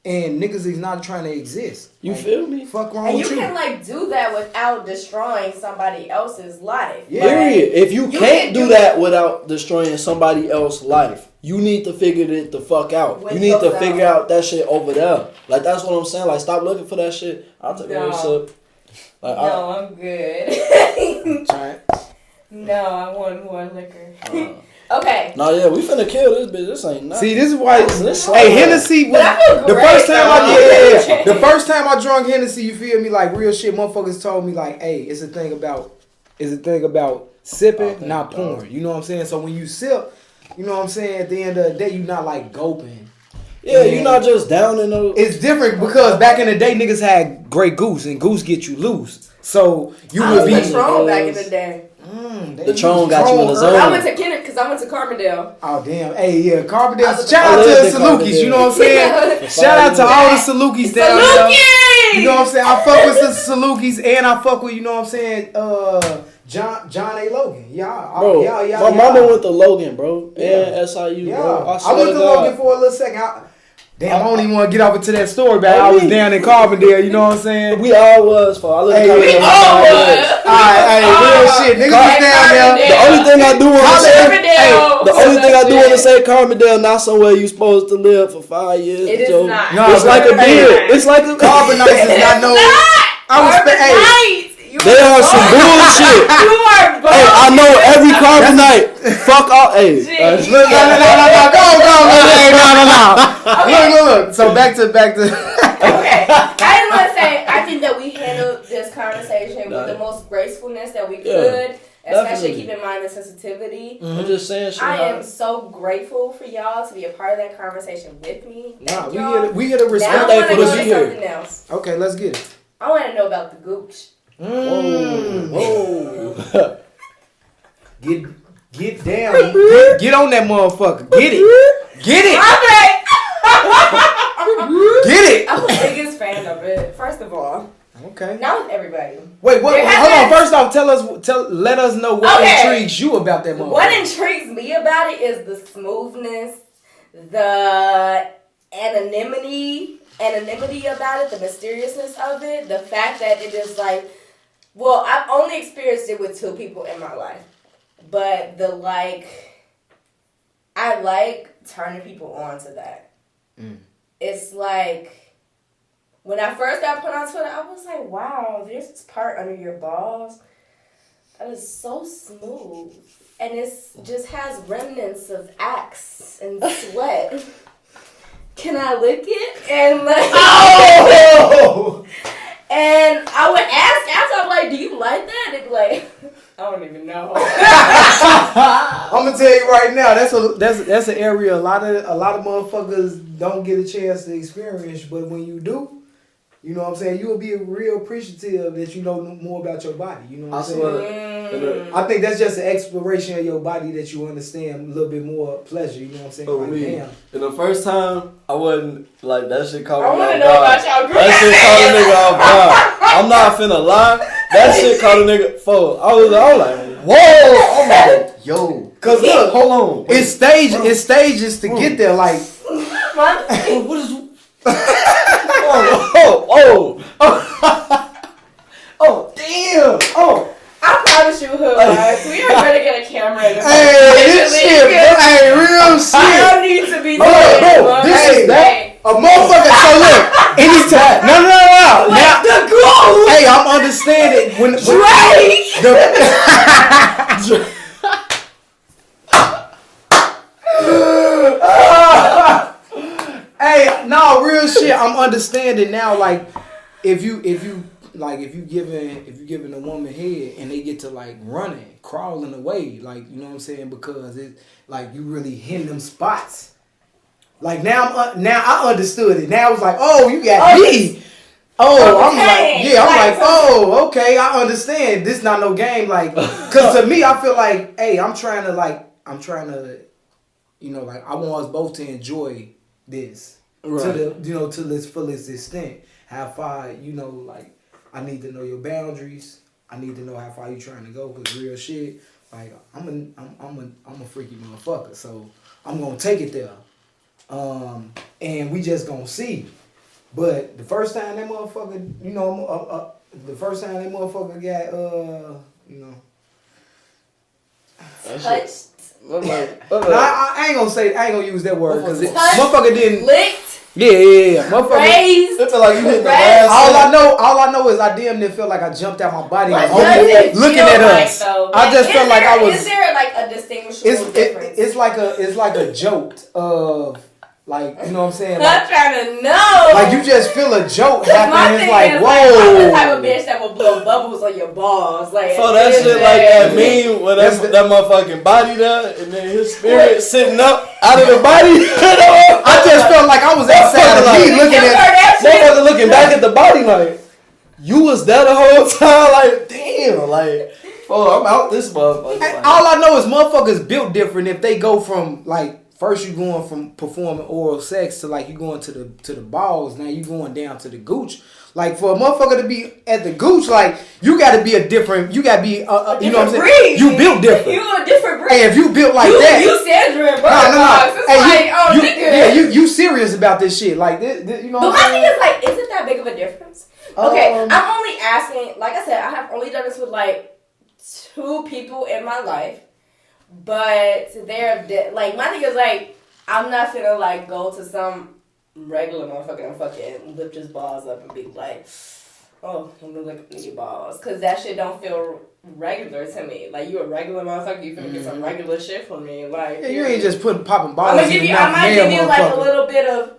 And niggas is not trying to exist. You feel me? Fuck wrong with you. And you can like do that without destroying somebody else's life. Yeah. Period. If you can't do that without destroying somebody else's life, you need to figure it the fuck out. You need to figure out that shit over there. Like that's what I'm saying. Like stop looking for that shit. I'll take a sip. Like, I'm good. No, I want more liquor. Okay. No, yeah, we finna kill this bitch. This ain't nothing. See, this is why. Hey, Hennessy was the first time I drunk Hennessy. You feel me? Like real shit. Motherfuckers told me like, hey, it's a thing about sipping, not pouring. You know what I'm saying? So when you sip, you know what I'm saying. At the end of the day, you not like gulping. Yeah, you're not just down in those. It's different because back in the day, niggas had Grey Goose and Goose get you loose. So you would be Patron back in the day. The Tron got you in the zone. I went to Kenneth because I went to Carbondale. Oh damn! Hey, yeah, Carbondale. Shout out to the Salukis. You know what I'm saying? Shout out to all the Salukis down there. You know what I'm saying? I fuck with the Salukis and I fuck with, you know what I'm saying? John A. Logan. Bro, my mama went to Logan, bro. And SIU, bro. I went to Logan for a little second. I don't even want to get off into that story, but I was down in Carbondale, you know what I'm saying? We all was, for I we all was. Alright, real shit. Niggas was down there. The only thing I do want to say, Carbondale not somewhere you supposed to live for 5 years. It is not. No, it's like a beard. It's like a Carbonite is not no. They are some bullshit. Hey, I know every Carbonite. Fuck all. Hey, look, no. Look. So back to. Okay, I just want to say I think that we handled this conversation with the most gracefulness that we could. Especially keep in mind the sensitivity. I'm just saying. I am so grateful for y'all to be a part of that conversation with me. We get a respect. Now I want to go to something else. Okay, let's get it. I want to know about the gooch. Whoa. Get down. Get on that motherfucker. Get it. Get it. Get it. I'm the biggest fan of it. First of all. Okay. Not with everybody. Wait, hold on. First off, let us know what intrigues you about that motherfucker. What intrigues me about it is the smoothness, the anonymity about it, the mysteriousness of it, the fact that it is like, well, I've only experienced it with 2 people in my life, but I like turning people on to that. It's like, when I first got put on Twitter, I was like, wow, there's this part under your balls that is so smooth. And it just has remnants of axe and sweat. Can I lick it? And like, and I would ask after, I'm like, do you like that? They'd be like, I don't even know. I'm gonna tell you right now, that's an area a lot of motherfuckers don't get a chance to experience, but when you do, You know what I'm saying? You will be real appreciative that you know more about your body. You know what I'm saying? I think that's just an exploration of your body that you understand a little bit more pleasure. You know what I'm saying? Like, damn. And the first time, I wasn't like that shit caught I me want to off know guard. about y'all group. That shit caught a nigga off guard. I'm not finna lie. That shit caught a nigga. I was like, whoa! I'm like, yo. Cause look, hold on. It's stages to get there. Like, what is? Oh, damn! Oh, I promise you, Hoodwives, we are gonna get a camera in the hey, this shit, hey, real shit. I don't need to be doing bro, this is that. A motherfucker. So look, anytime. No. Now, the goal. hey, I'm understanding when Hey, no, real shit. I'm understanding now. Like, if you giving a woman head and they get to like running, crawling away, like, you know what I'm saying, because it's like you really hitting them spots. Like now I understood it. Now it's like, oh, you got me. Oh, I'm like, yeah, I'm like, oh, okay, I understand. This not no game, like, cause to me, I feel like, hey, I'm trying to, you know, like, I want us both to enjoy this to this fullest extent. How far, you know, like, I need to know your boundaries. I need to know how far you trying to go, cause real shit, like, I'm a freaky motherfucker, so I'm gonna take it there. And we just gonna see. But the first time that motherfucker, you know, got, you know, touched. I ain't gonna use that word because motherfucker didn't licked. Yeah. Motherfucker. Raised. It feel like you hit the last. All I know is I damn near felt like I jumped out my body looking at us. Though? I just felt like I was. Is there like a distinguishable difference? It's like a jolt of. Like, you know what I'm saying? I'm trying to know. Like, you just feel a joke happening. It's like, whoa. I'm the type of bitch that will blow bubbles on your balls. Like, so that shit like that meme when that motherfucking body there and then his spirit sitting up out of the body. I just felt like I was outside of me motherfucker looking back at the body like, you was there the whole time? Like, damn. Like, oh, I'm out this motherfucker. Like, all I know is motherfuckers built different if they go from, like, first you going from performing oral sex to like you going to the balls. Now you going down to the gooch. Like for a motherfucker to be at the gooch, like you got to be you got to be you know what I'm saying? Breed. You built different. You a different breed. Hey, if you built like that, you Sandra, bro. No. Hey, you serious about this shit? Like this you know. But my thing is like, isn't that big of a difference? Okay, I'm only asking. Like I said, I have only done this with like 2 people in my life. But they're like, my thing is like, I'm not finna like go to some regular motherfucker and fucking lift his balls up and be like, oh, let me look at your balls, cause that shit don't feel regular to me. Like you a regular motherfucker, you finna get some regular shit from me. Like you ain't just popping balls. I might give you like a little bit of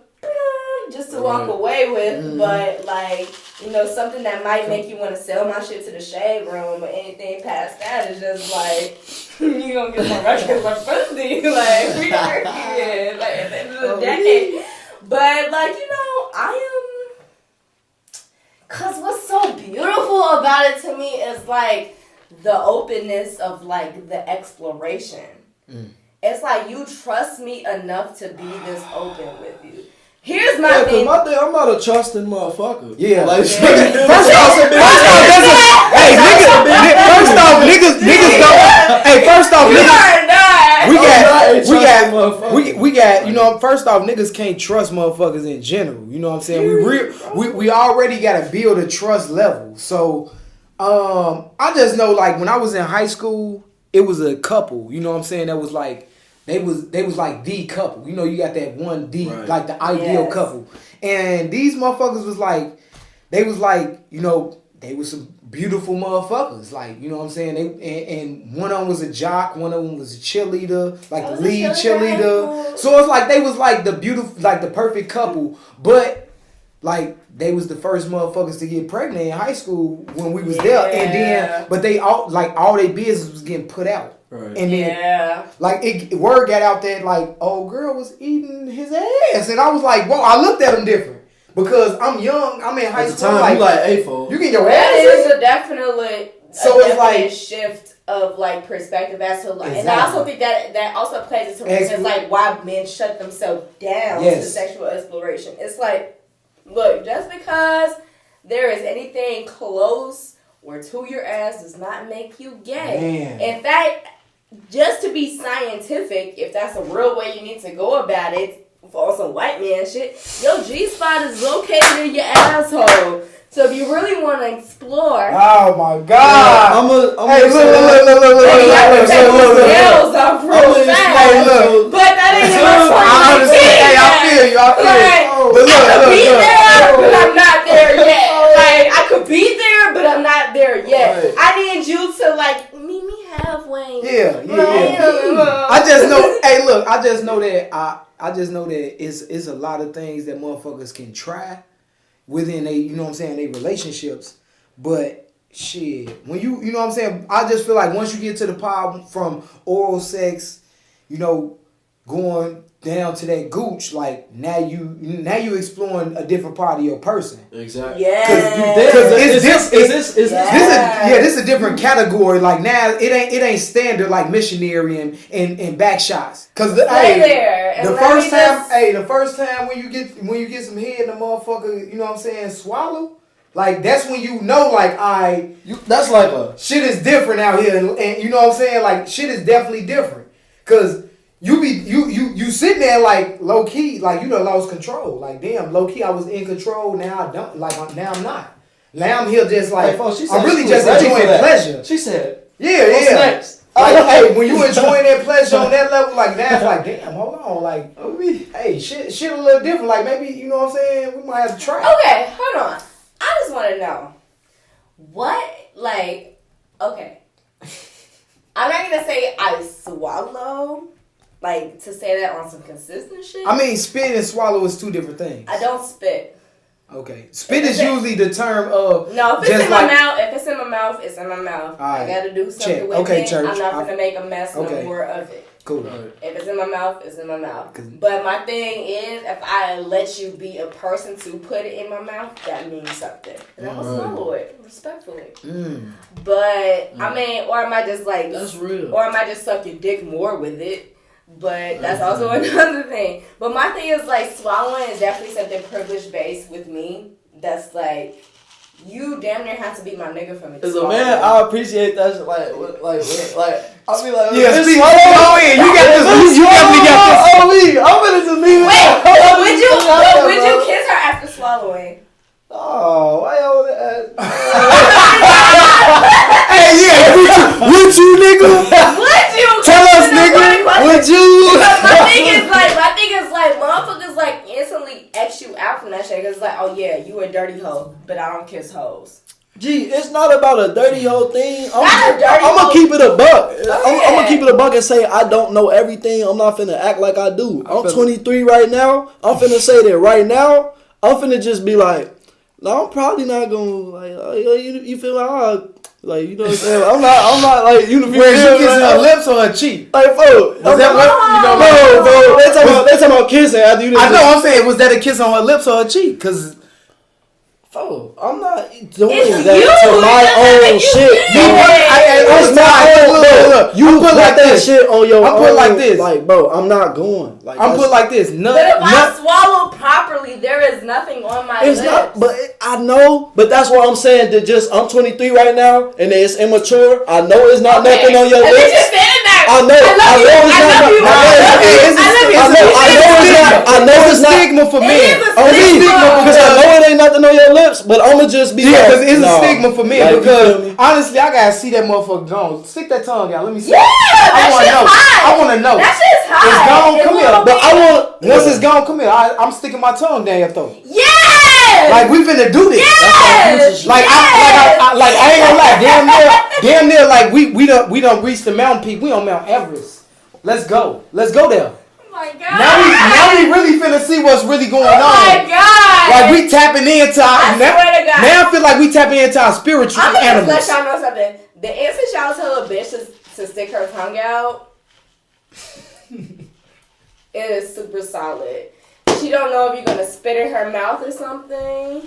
just to walk away with, but like, you know, something that might make you want to sell my shit to the shade room, or anything past that is just like, you gonna get more regular pussy. Like, we are here, like, at the end of the day. But, like, you know, cause what's so beautiful about it to me is, like, the openness of, like, the exploration. It's like, you trust me enough to be this open with you. Here's my thing. I'm not a trusting motherfucker. Yeah. Like, first off, niggas don't. Hey, first off, we got. You know, first off, niggas can't trust motherfuckers in general. You know what I'm saying? We already got to build a trust level. So, I just know like when I was in high school, it was a couple. You know what I'm saying? That was like. They was like the couple. You know, you got that one D, right. Like the ideal couple. And these motherfuckers was like, you know, they was some beautiful motherfuckers. Like, you know what I'm saying? And one of them was a jock, one of them was a cheerleader, like the lead cheerleader. So it's like they was like the beautiful, like the perfect couple. But like they was the first motherfuckers to get pregnant in high school when we was there. And then, but they all their business was getting put out. Right. And then, like, word got out that, like, old girl was eating his ass. And I was like, whoa, I looked at him different. Because I'm young. I'm in high At the school. time, you like A4. You get your That ass is beat. a definite. So it's like shift of like perspective as to like, Exactly. and I also think that also plays into reasons like why men shut themselves down to sexual exploration. It's like, look, just because there is anything close or to your ass does not make you gay. Man. In fact, just to be scientific, if that's a real way you need to go about it, for some white man shit, your G-spot is located in your asshole. So if you really want to explore, oh my God! I'm hey, look! you have to take look. the nails off real fast. Hey, look! But that ain't even I understand. Hey, I feel you. Like, But I could be look. there, but I'm not there yet. Like, I could be there, but I'm not there yet. Right. I need you to like meet me halfway. Yeah. I just know that it's a lot of things that motherfuckers can try within they, you know what I'm saying, they relationships. But shit, when you know what I'm saying, I just feel like once you get to the part from oral sex, you know, going down to that gooch, like now you exploring a different part of your person. Exactly. Yeah. Because This this is a different category. Like now it ain't standard like missionary and back shots. Cause the first time when you get some head, the motherfucker, you know what I'm saying, swallow. Like that's when you know, like that's like a shit is different out here, and you know what I'm saying, like shit is definitely different. Cause you sitting there like low key, like you done lost control. Like damn, low key I was in control. Now I don't. Like now I'm not. Now I'm here just like I'm really just enjoying pleasure. She said, yeah. Next? Like hey, when you enjoying that pleasure on that level, like now it's like damn, hold on, like hey, shit a little different. Like maybe you know what I'm saying, we might have to try. Okay, hold on. I just want to know okay. I'm not gonna say I swallow. Like, to say that on some consistent shit? I mean, spit and swallow is two different things. I don't spit. Okay. Spit is usually the term of... No, if it's in my mouth, it's in my mouth. Right. I gotta do something with it. Church. I'm not gonna make a mess no more of it. Cool. If it's in my mouth, it's in my mouth. But my thing is, if I let you be a person to put it in my mouth, that means something. And I'm gonna swallow it, respectfully. But, I mean, or I might just like... That's real. Or I might just suck your dick more with it. But that's also another thing. But my thing is like swallowing is definitely something privilege based with me. That's like you damn near have to be my nigga for me. As a man, I appreciate that shit. Like I'll be like, yeah, speak swallow in. You got this. You definitely got this. I'm gonna just leave it. Wait, would you kiss her after swallowing? Oh, why y'all that? Hey, yeah, would you, nigga? Would you? Tell us, nigga. Would you? My thing is like, motherfuckers like instantly X you out from that shit. Cause it's like, oh yeah, you a dirty hoe, but I don't kiss hoes. Gee, it's not about a dirty hoe thing. I'm gonna keep it a buck. I'm gonna keep it a buck and say I don't know everything. I'm not finna act like I do. I'm 23 right now. I'm finna say that right now. I'm finna just be like, no, I'm probably not gonna you feel like you know what I'm saying? I'm not like you. Where she kissing her lips or her cheek? Like, bro, was that what? You know, bro. They talking about kissing after you. I know. I'm saying, was that a kiss on her lips or her cheek? Cause. I'm not doing it's that to my own shit. It's my own. You put like that shit on your own. I put like this. Like, bro, I'm not going. Like, I'm put like this. But if I swallow properly, there is nothing on my lips. Not, but I know. But that's what I'm saying. That I'm 23 right now, and it's immature. I know it's not nothing on your lips. I know it's not stigma for men. Because I know it ain't nothing on your lips, but I'ma just be because it's a stigma for men. Because honestly, I gotta see that motherfucker gone. Stick that tongue out. Let me see. Yeah, I want to know. That shit's hot. It's gone. Come here. But I want once it's gone. Come here. I'm sticking my tongue down your throat. Yes. Like we finna do this. Yes. Like I ain't gonna lie. Damn near. Like we done reached the mountain peak. We on Mount Everest. Let's go there. Oh my God. Now we really finna see what's really going on. Oh my God. Like we tapping into our swear to God. Now I feel like we tapping into our spiritual I'm animals. gonna let y'all know something. The instant y'all tell a bitch to stick her tongue out, it is super solid. she don't know if you're gonna spit in her mouth or something.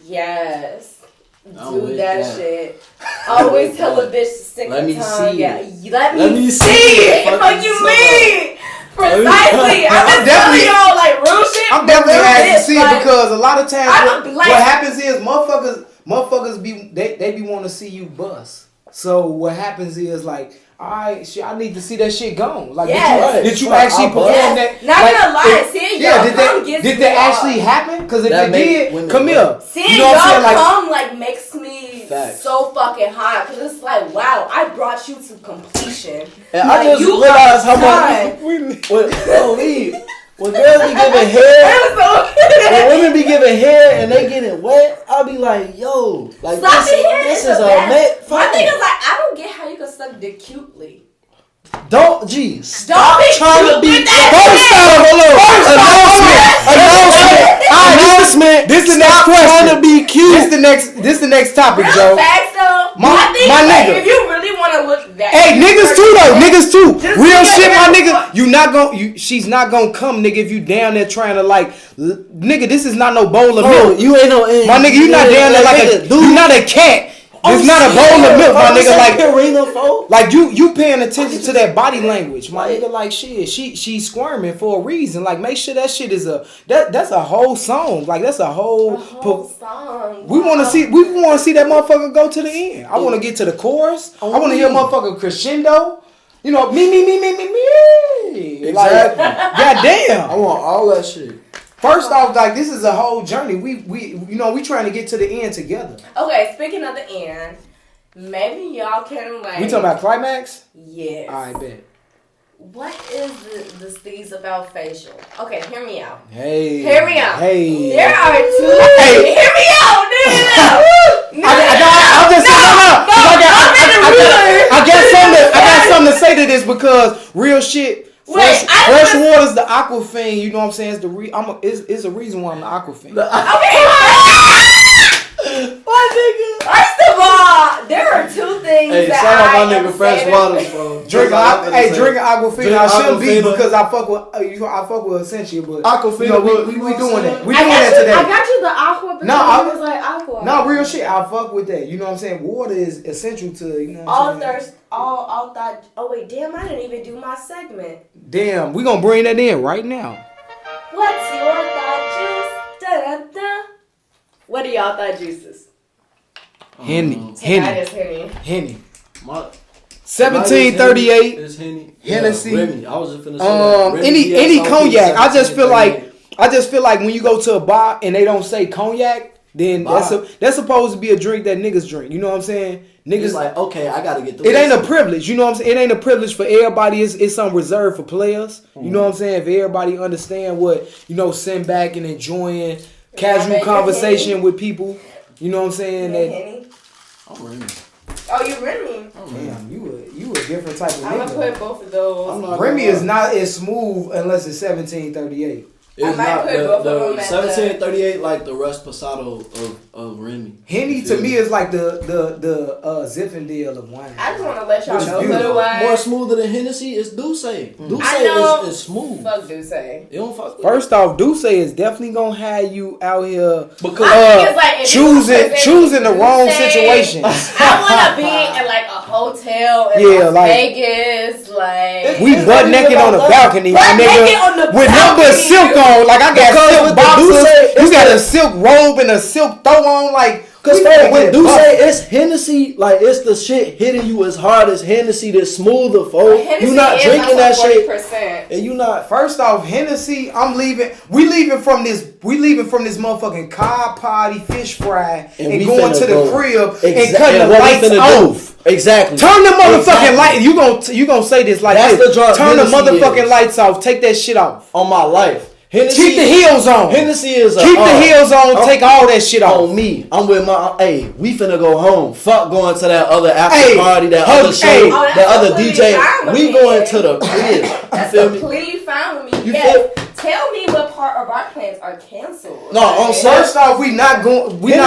Yes. Do that shit. Always tell a bitch to stick her tongue. Yeah. Let me see it. What you mean? Precisely. I'm telling y'all like real shit. I'm definitely asking to see it because a lot of times what happens is motherfuckers be they be wanting to see you bust. So what happens is like, alright, shit, I need to see that shit gone. Like, did you actually perform that? Not gonna lie, seeing y'all did that actually happen? Because if it did, come here. Seeing y'all come like makes me so fucking hot. Because it's like, wow, I brought you to completion. And I just realized how much when girls be giving hair, when women be giving hair and they getting wet, I'll be like, yo, like this is a man. My thing is like, I don't get how you can suck dick cutely. Stop trying to be. Announcement. This the next question. Trying to be cute. This the next topic, Joe. Facts though. My nigga. If you really want to look that. Hey, niggas too. Real shit, my nigga. She's not gonna come, nigga, if you down there trying to like, nigga, this is not no bowl of milk. You ain't no. My nigga, you not down there like you not a cat. It's not a bowl of milk, my nigga. Like you paying attention to that body language, my nigga. Like shit, she's squirming for a reason. Like make sure that shit is that's a whole song. Like that's a whole song. We want to see that motherfucker go to the end. I want to get to the chorus. I want to hear motherfucker crescendo. You know, me. Exactly. Like, goddamn. I want all that shit. First off, like this is a whole journey. We trying to get to the end together. Okay, speaking of the end, maybe y'all can like. We talking about climax? Yes. I bet. What is the steez about facial? Okay, hear me out. Hey. Hear me out. Hey. There are two. Hey. Hear me out. No. I got something to say to this because real shit. Frsh Waters, the Aquafine, you know what I'm saying? It's a reason why I'm the Aquafine. My nigga. First of all, there are two things that shout out my nigga Frsh Waters, bro. Drinking Aquafine. I shouldn't be because I fuck with Essential, but Aquafina, we doing that. We doing that today. I got you the aqua because it was like aqua. No, real shit. I fuck with that. You know what I'm saying? Water is essential to, you know what I'm saying? All thought. Oh wait, damn! I didn't even do my segment. Damn, we gonna bring that in right now. What's your thought juice? Da, da, da. What are y'all thought juices? Henny. 1738. It's Henny. Hennessy. Remy. I was just finna say that. Any cognac. I just feel like when you go to a bar and they don't say cognac, then that's supposed to be a drink that niggas drink. You know what I'm saying? Niggas it's like, okay, I gotta get the. It ain't a privilege. You know what I'm saying? It ain't a privilege for everybody. It's something reserved for players. You know what I'm saying? If everybody understand what, sitting back and enjoying casual conversation with people. You know what I'm saying? I'm Remy. Oh, you Remy? Damn, you a different type of nigga. I'm gonna put both of those. Remy is not as smooth unless it's 1738. It's not the 1738 like the Russ Pasado of Remy. Henny to me is like the Zinfandel of wine. I just want to let y'all know otherwise. More smoother than Hennessy is Douce. Douce is smooth. Fuck Douce. You don't fuck with First off, Douce is definitely gonna have you out here because choosing the wrong situations. I want to be in like a hotel in Las Vegas, like we butt naked on the balcony, my nigga, with number silk on. Like I got silk boxers, you got a silk robe and a silk throw on, like. Cause with Douce, it's Hennessy, like it's the shit hitting you as hard as Hennessy, that's smoother, folks. You not drinking that 40%. Shit, and you not. First off, Hennessy, we leaving from this motherfucking car party, fish fry, and going to the crib and cutting the lights off. Exactly. Turn the motherfucking light. You gonna say this like that's this? Turn the motherfucking lights off. Take that shit off. On my life. Hennessy, keep the heels on. Hennessy is keep the heels on. Take all that shit off. On me. I'm with my. Hey, we finna go home. Fuck going to that other after party, that other show, that other DJ. We going to the crib. That's completely fine with me. Yes. Tell me what part of our plans are canceled. No, first off, we not going. Are we even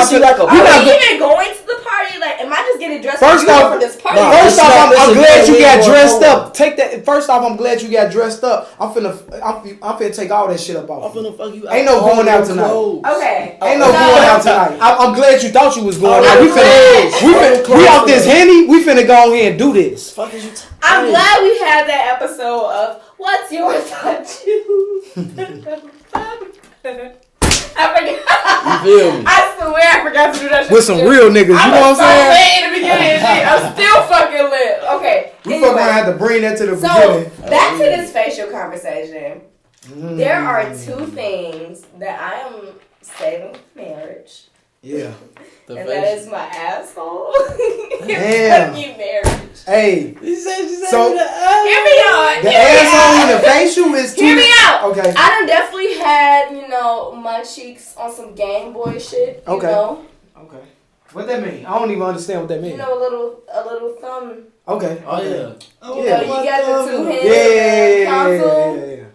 going to the party? Like, am I just getting really dressed First up off, for this party. First off, I'm glad you got dressed forward. up. Take that. First off, I'm glad you got dressed up. I'm finna take all that shit up off. I'm finna fuck you. Ain't no going out tonight. Okay. Ain't no going out tonight. I'm glad you thought you was going out. We off this Henny. We finna go ahead and do this. Fuck is you? I'm glad we had that episode of What's Your Thought Juice? I forgot. You feel me? I swear I forgot to do that shit. With some real niggas, you know what I'm saying? Lit in the beginning and shit. I'm still fucking lit. Okay. We fucking have to bring that to the beginning. So back to this facial conversation. There are two things that I am saving for marriage. Yeah. And that is my asshole. Damn. Fucking marriage. Hey. So hear me out. The asshole and the facial is too. Hear me out. Okay. I done definitely had, my cheeks on some Game Boy shit. You know? Okay. What that mean? I don't even understand what that means. You know, a little thumb. Okay. Oh yeah. You got the 2 hands. Yeah.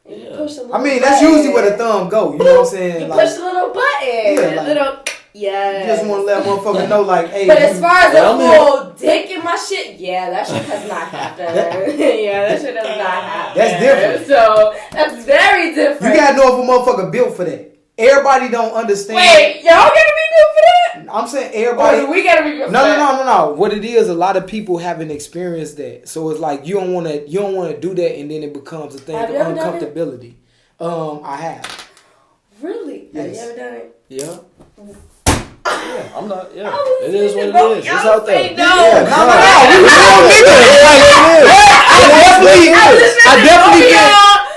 You push a little I mean, that's button. usually where the thumb go. You know what I'm saying? You like, push a little button. Yeah, like, little. Yeah. You just want to let motherfucker know, like, hey. But as far as the whole dick in my shit, yeah, that shit has not happened. Yeah, that shit has not happened. That's different. So that's very different. You gotta know if a motherfucker built for that. Everybody don't understand. Wait, y'all gotta be built for that? I'm saying everybody. Or we gotta be built for that? No. What it is, a lot of people haven't experienced that, so it's like you don't want to do that, and then it becomes a thing of uncomfortability. I have. Really? Yes. Have you ever done it? Yeah. Yeah, I'm not. Yeah, Oh, it is what it no, is. It's y'all out there. say no. Yeah, No. I definitely can.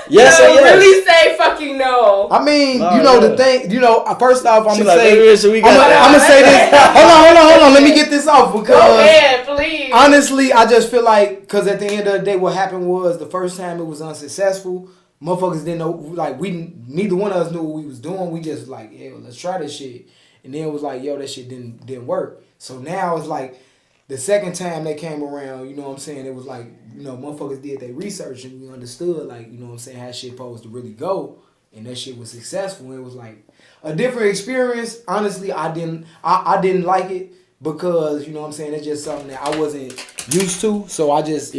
Yes or yes. Really say fucking no. I mean, No, the thing, first off, I'm She gonna like, say, "Baby, I'm gonna say this. Hold on. Let me get this off Go because ahead, please. honestly, I just feel like because at the end of the day, what happened was the first time it was unsuccessful. Motherfuckers didn't know, like neither one of us knew what we was doing. We just like, yeah, let's try this shit, and then it was like, yo, that shit didn't work. So now it's like the second time they came around, you know what I'm saying? It was like, motherfuckers did their research and we understood, like, you know what I'm saying, how shit supposed to really go, and that shit was successful. It was like a different experience. Honestly, I didn't like it because, you know what I'm saying, it's just something that I wasn't used to. So I just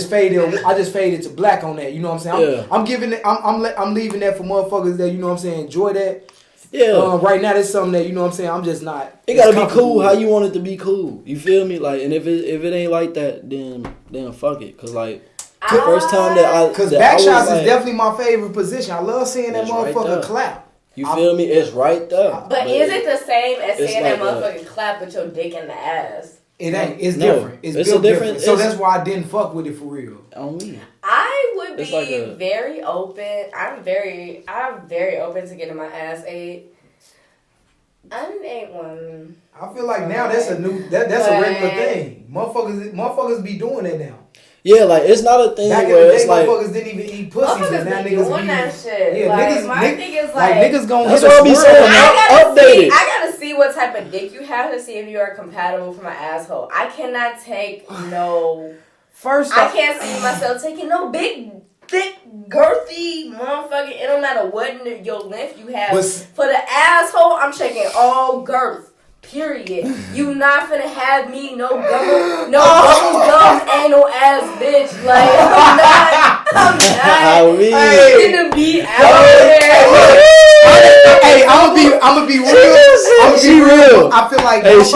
faded to black on that. You know what I'm saying? I'm giving it. I'm leaving that for motherfuckers that, you know what I'm saying, enjoy that. Yeah. Right now, that's something that, you know what I'm saying, I'm just not. It gotta be cool how you want it to be cool. You feel me? Like, and if it ain't like that, then fuck it. Cause like the first time because back shots is definitely my favorite position. I love seeing that motherfucker right clap. You feel me? It's right there. But is it the same as saying like that motherfucking clap with your dick in the ass? It ain't. It's different. It's built different. So that's why I didn't fuck with it for real. On me. I would be very open. I'm very open to getting my ass ate. I ain't one. I feel like now that's a regular thing. Motherfuckers be doing that now. Yeah, like it's not a thing back where in the day, it's like motherfuckers didn't even eat pussies, and now niggas doing that shit. Yeah, like, my thing is like niggas gonna that's hit what I be saying. I gotta see what type of dick you have to see if you are compatible for my asshole. I cannot take no. First, I can't see myself taking no big, thick, girthy motherfucking. It don't matter what your length you have. For the asshole, I'm checking all girth. Period. You not finna have me no bubble gum anal ass bitch. Like I'm not gonna be out there. Hey, I'm gonna be real. I feel like because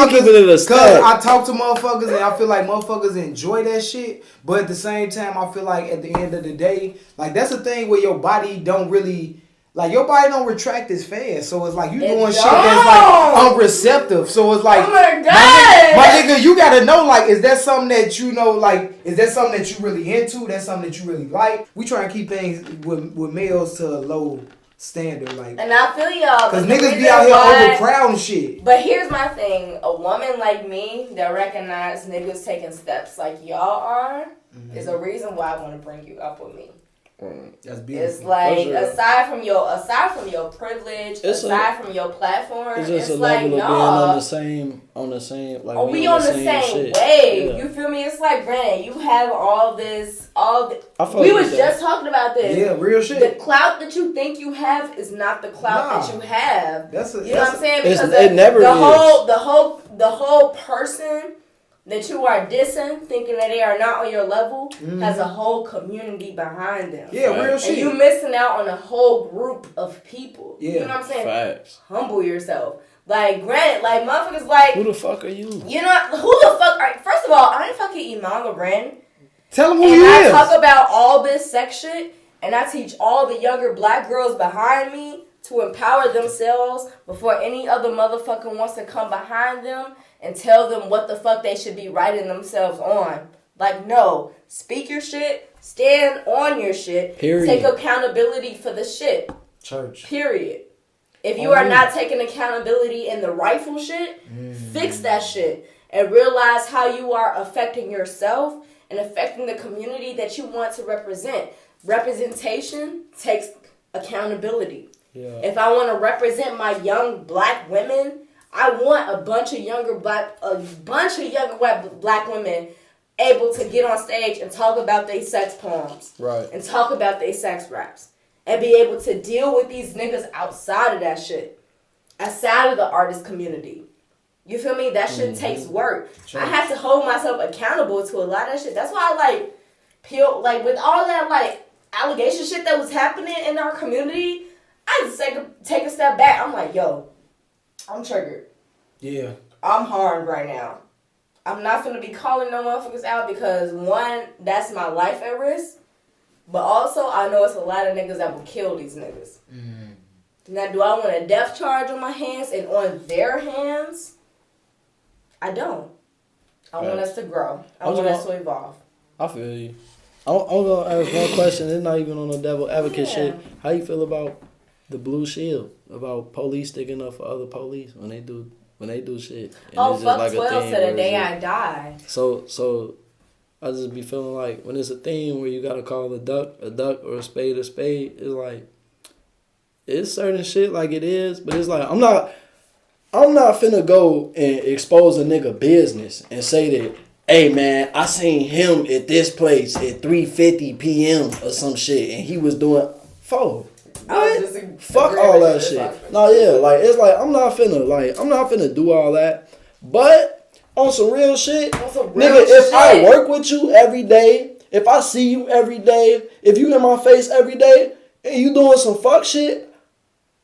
I talk to motherfuckers and I feel like motherfuckers enjoy that shit, but at the same time I feel like at the end of the day, like that's the thing where your body don't really. Like, your body don't retract as fast. So, it's like you doing shit that's, like, unreceptive. So, it's like, oh my God. My nigga, you got to know, like, is that something that you know, like, is that something that you really into? That's something that you really like? We try to keep things with males to a low standard, like. And I feel y'all. Because niggas be out here overcrowding shit. But here's my thing. A woman like me that recognize niggas taking steps like y'all are is a reason why I want to bring you up with me. That's beautiful. It's like aside from your privilege, aside from your platform, it's just it's a like level of being on the same like we on the same shit. wave. Yeah. You feel me? It's like, Brandon, you have we was just talking about this. Yeah, real shit. The clout that you think you have is not the clout that you have. You know what I'm saying? Because it never the whole person that you are dissing, thinking that they are not on your level, has a whole community behind them. Yeah, real shit. And you missing out on a whole group of people. Yeah. You know what I'm saying? Facts. Humble yourself. Like, granted, like, motherfuckers like... Who the fuck are you? You know, who the fuck are... First of all, I'm fucking Iman Loren. Tell them who and you I is. talk about all this sex shit, and I teach all the younger black girls behind me to empower themselves before any other motherfucker wants to come behind them and tell them what the fuck they should be writing themselves on. Like, no. Speak your shit. Stand on your shit. Period. Take accountability for the shit. Church. Period. If you are not taking accountability in the rightful shit, fix that shit. And realize how you are affecting yourself and affecting the community that you want to represent. Representation takes accountability. Yeah. If I want to represent my young black women, I want a bunch of younger black women able to get on stage and talk about their sex poems. Right. And talk about their sex raps. And be able to deal with these niggas outside of that shit. Outside of the artist community. You feel me? That shit takes work. Sure. I have to hold myself accountable to a lot of that shit. That's why I with all that like allegation shit that was happening in our community, I just take a step back. I'm like, yo, I'm triggered. Yeah. I'm harmed right now. I'm not finna be calling no motherfuckers out because one, that's my life at risk. But also, I know it's a lot of niggas that will kill these niggas. Now, do I want a death charge on my hands and on their hands? I don't. I want us to grow. I want us to evolve. I feel you. I'm going to ask one question. It's not even on the devil advocate shit. How you feel about the blue shield? About police sticking up for other police when they do shit? And Fuck 12 to the day I die. So I just be feeling like when it's a thing where you gotta call a duck, or a spade, it's like it's certain shit like it is, but it's like I'm not finna go and expose a nigga business and say that, hey man, I seen him at this place at 3:50 p.m. or some shit and he was doing What? Fuck all that shit. No, yeah, like it's like I'm not finna do all that. But on some real shit, if I work with you every day, if I see you every day, if you in my face every day, and you doing some fuck shit,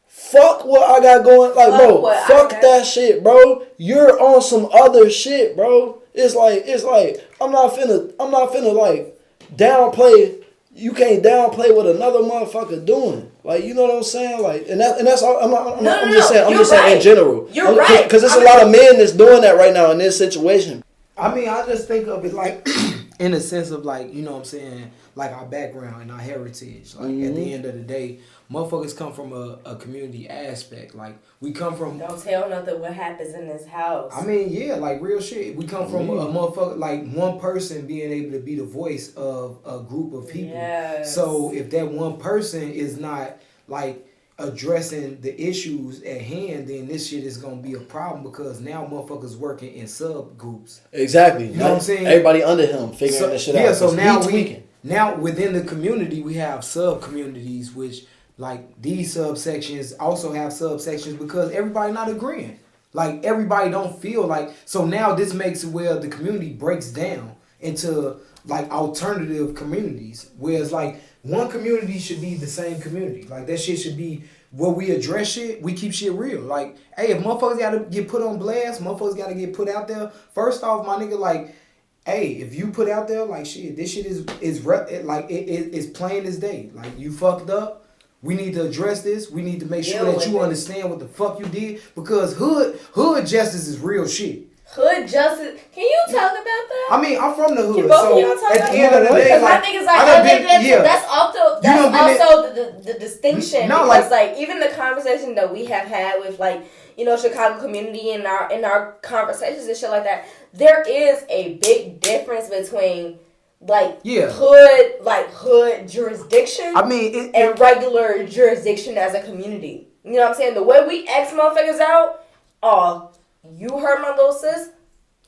fuck what I got going. Like, bro, fuck that shit, bro. You're on some other shit, bro. It's like I'm not finna like downplay. You can't downplay what another motherfucker doing. Like, you know what I'm saying? Like, and that's all. I'm just saying in general. You're right. Because there's a lot of men that's doing that right now in this situation. I mean, I just think of it like in the sense of like, you know what I'm saying, like our background and our heritage. Like at the end of the day, motherfuckers come from a community aspect. Like we come from. Don't tell nothing what happens in this house. I mean, yeah, like real shit. We come from a motherfucker, like one person being able to be the voice of a group of people. Yes. So if that one person is not like addressing the issues at hand, then this shit is gonna be a problem because now motherfuckers working in subgroups. Exactly. You know what I'm saying? Everybody under him figuring this shit out. Yeah, so now within the community we have sub communities, which like these subsections also have subsections because everybody not agreeing. Like everybody don't feel like, so now this makes it where the community breaks down into like alternative communities, whereas like one community should be the same community. Like that shit should be where we address shit, we keep shit real. Like, hey, if motherfuckers gotta get put on blast, motherfuckers gotta get put out there. First off, my nigga, like, hey, if you put out there like shit, this shit is plain as day. Like you fucked up. We need to address this. We need to make sure that you understand what the fuck you did because hood justice is real shit. Hood justice. Can you talk about that? I mean, I'm from the hood, Can both so of y'all talk at the end of the day, because like, my thing is like, that's also the distinction. No, because like even the conversation that we have had with like, you know, Chicago community in our conversations and shit like that, there is a big difference between hood jurisdiction. I mean, and regular jurisdiction as a community. You know what I'm saying? The way we X motherfuckers out, you heard my little sis.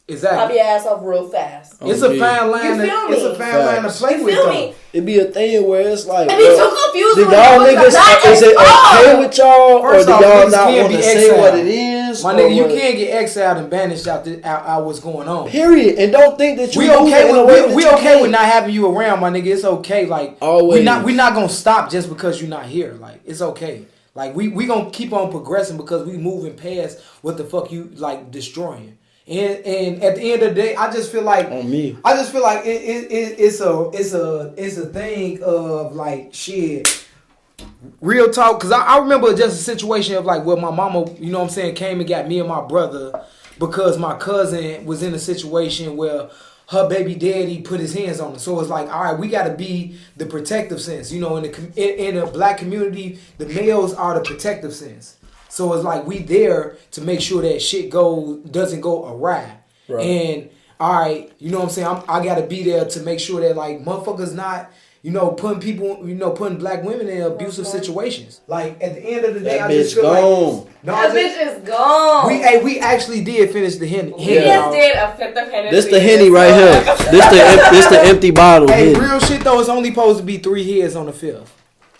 Exactly. Pop your ass off real fast. It's a fine line. It's a fine line to play with. Though. It be a thing where it's like, it be too confusing. Do y'all niggas is it okay with y'all, or do y'all not want to say what it is? conscious. My nigga, you can't get exiled and banished out what's going on. Period. And don't think that we okay with not having you around, my nigga. It's okay. Like we not gonna stop just because you're not here. Like it's okay. Like we gonna keep on progressing because we moving past what the fuck you like destroying. And at the end of the day, I just feel like on me. I just feel like it's a thing of like shit. Real talk, because I remember just a situation of like where my mama, you know what I'm saying, came and got me and my brother because my cousin was in a situation where her baby daddy put his hands on her. So it's like, all right, we got to be the protective sense. You know, in the black community, the males are the protective sense. So it's like we there to make sure that shit doesn't go awry. Right. And all right, you know what I'm saying, I got to be there to make sure that like motherfuckers not, you know, putting black women in abusive situations. Like at the end of the day, I just feel like that bitch is gone. We actually did finish the Henny. We just did a fifth of Hennessy. This the Henny right here. This the empty bottle. Hey, real shit though, it's only supposed to be 3 heads on the fifth.